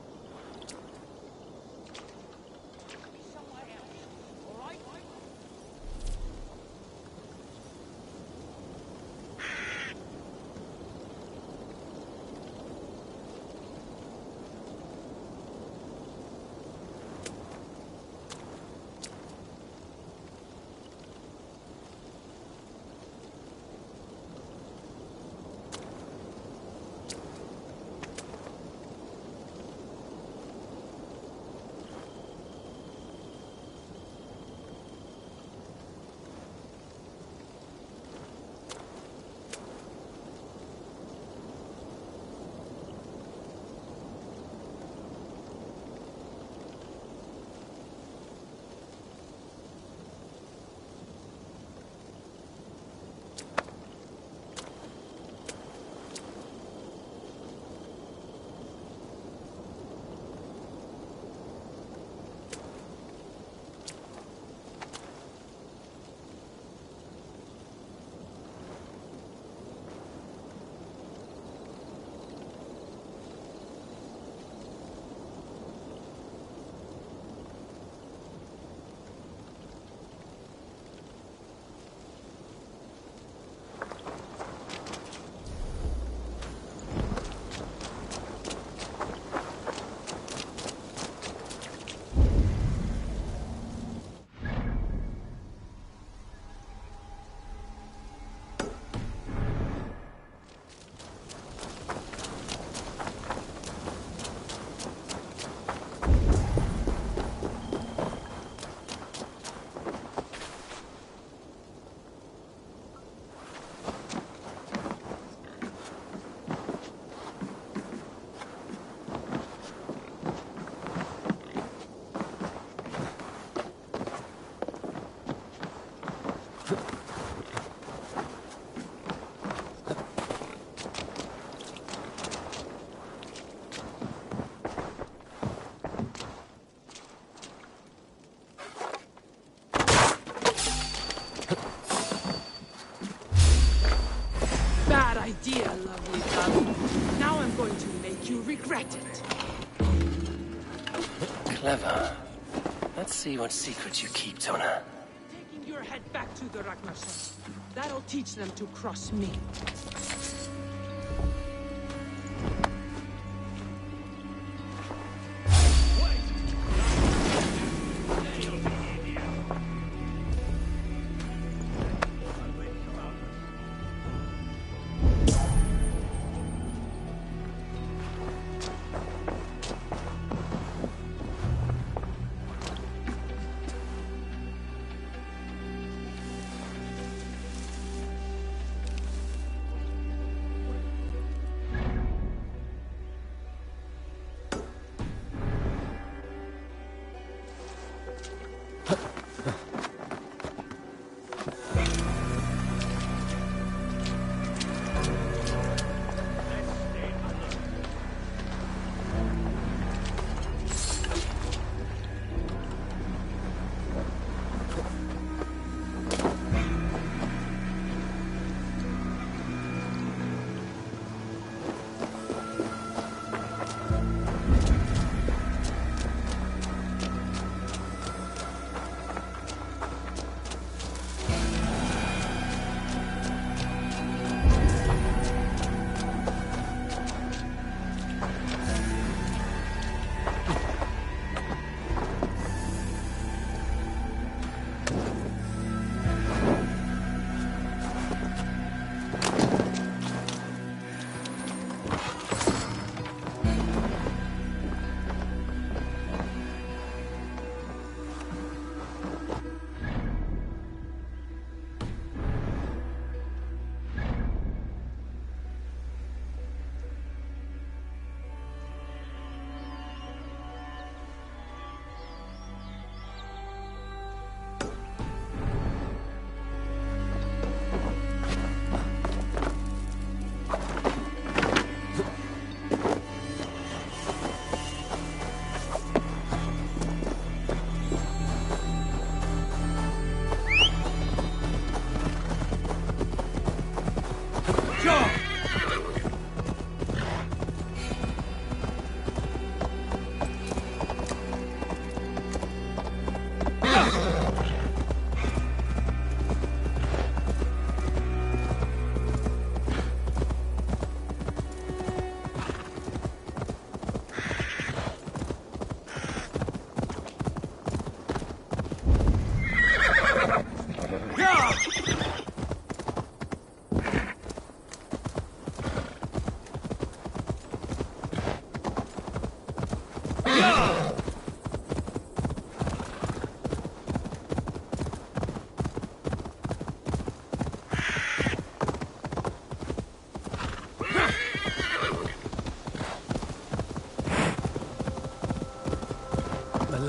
you regret it. Clever. Let's see what secret you keep, Tona. Taking your head back to the Ragnarsson. That'll teach them to cross me.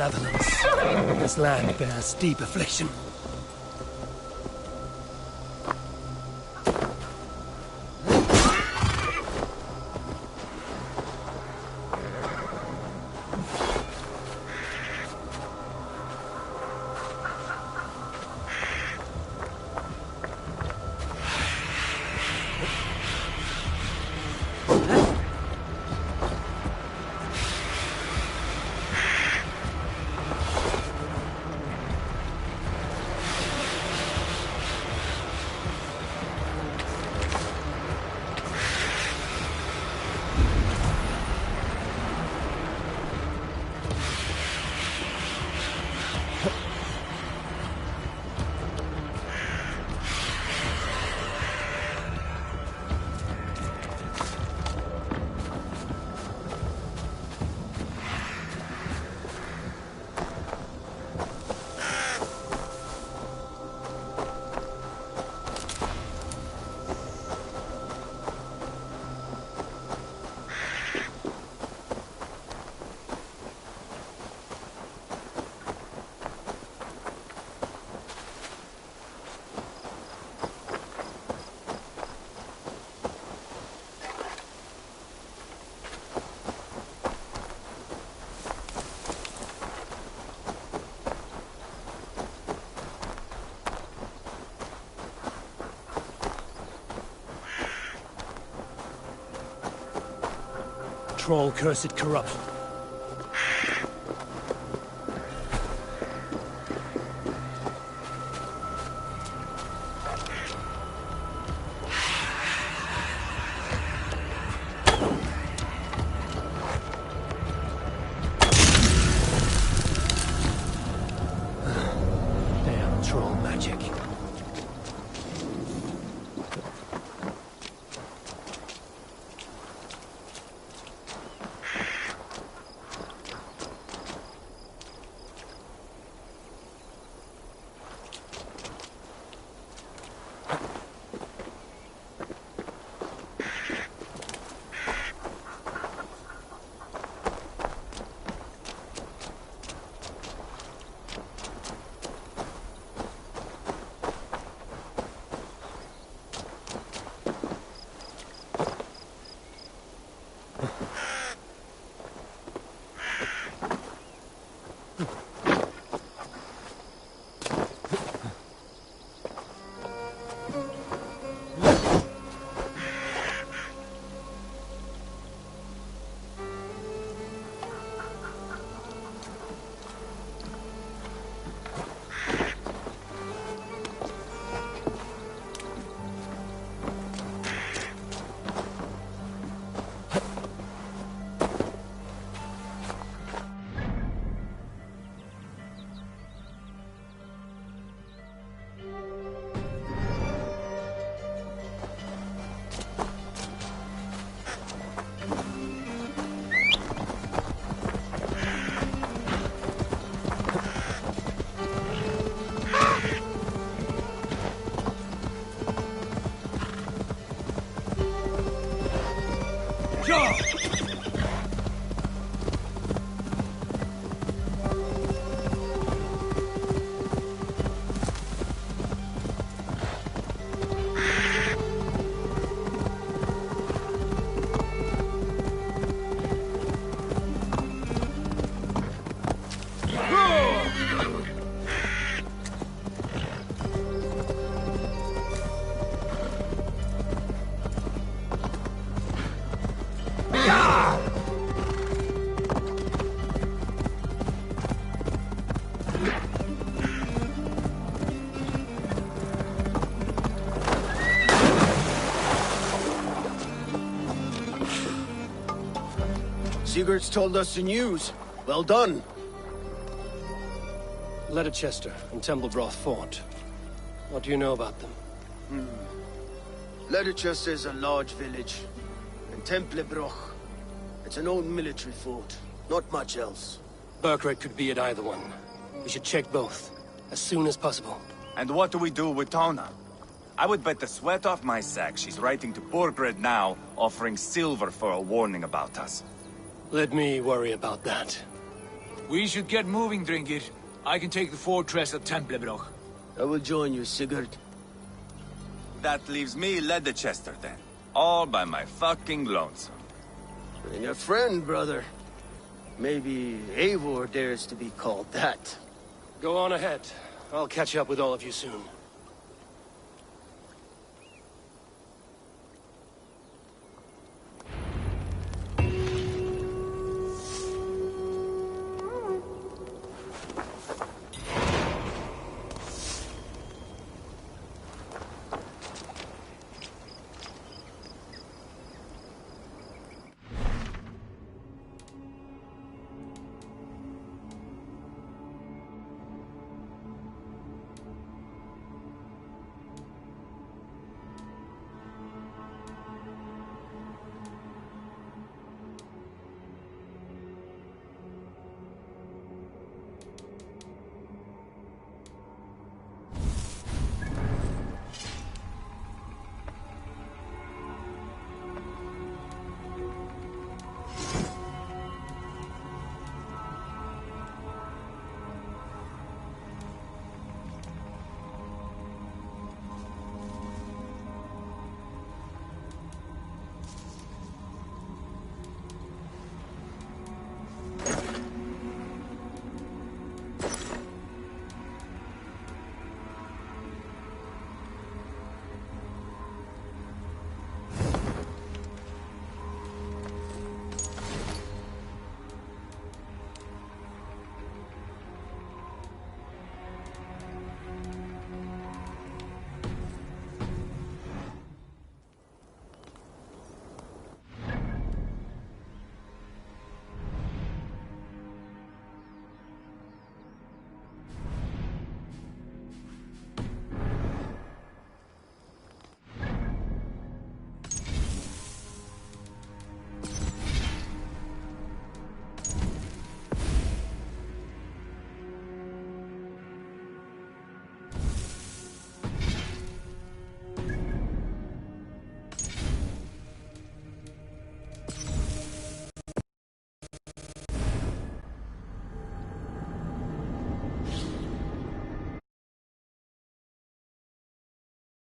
Malevolence. This land bears deep affliction. troll cursed corrupt. Damn troll magic. Sigurd's told us the news. Well done. Leicester and Templebroth fought. What do you know about them? Leicester is a large village. And Templebroch, it's an old military fort. Not much else. Burkred could be at either one. We should check both, as soon as possible. And what do we do with Tona? I would bet the sweat off my sack she's writing to Burkred now, offering silver for a warning about us. Let me worry about that. We should get moving, Drinkit. I can take the fortress of Templebroch. I will join you, Sigurd. That leaves me Leicester then. All by my fucking lonesome. And your friend, brother. Maybe Eivor dares to be called that. Go on ahead. I'll catch up with all of you soon.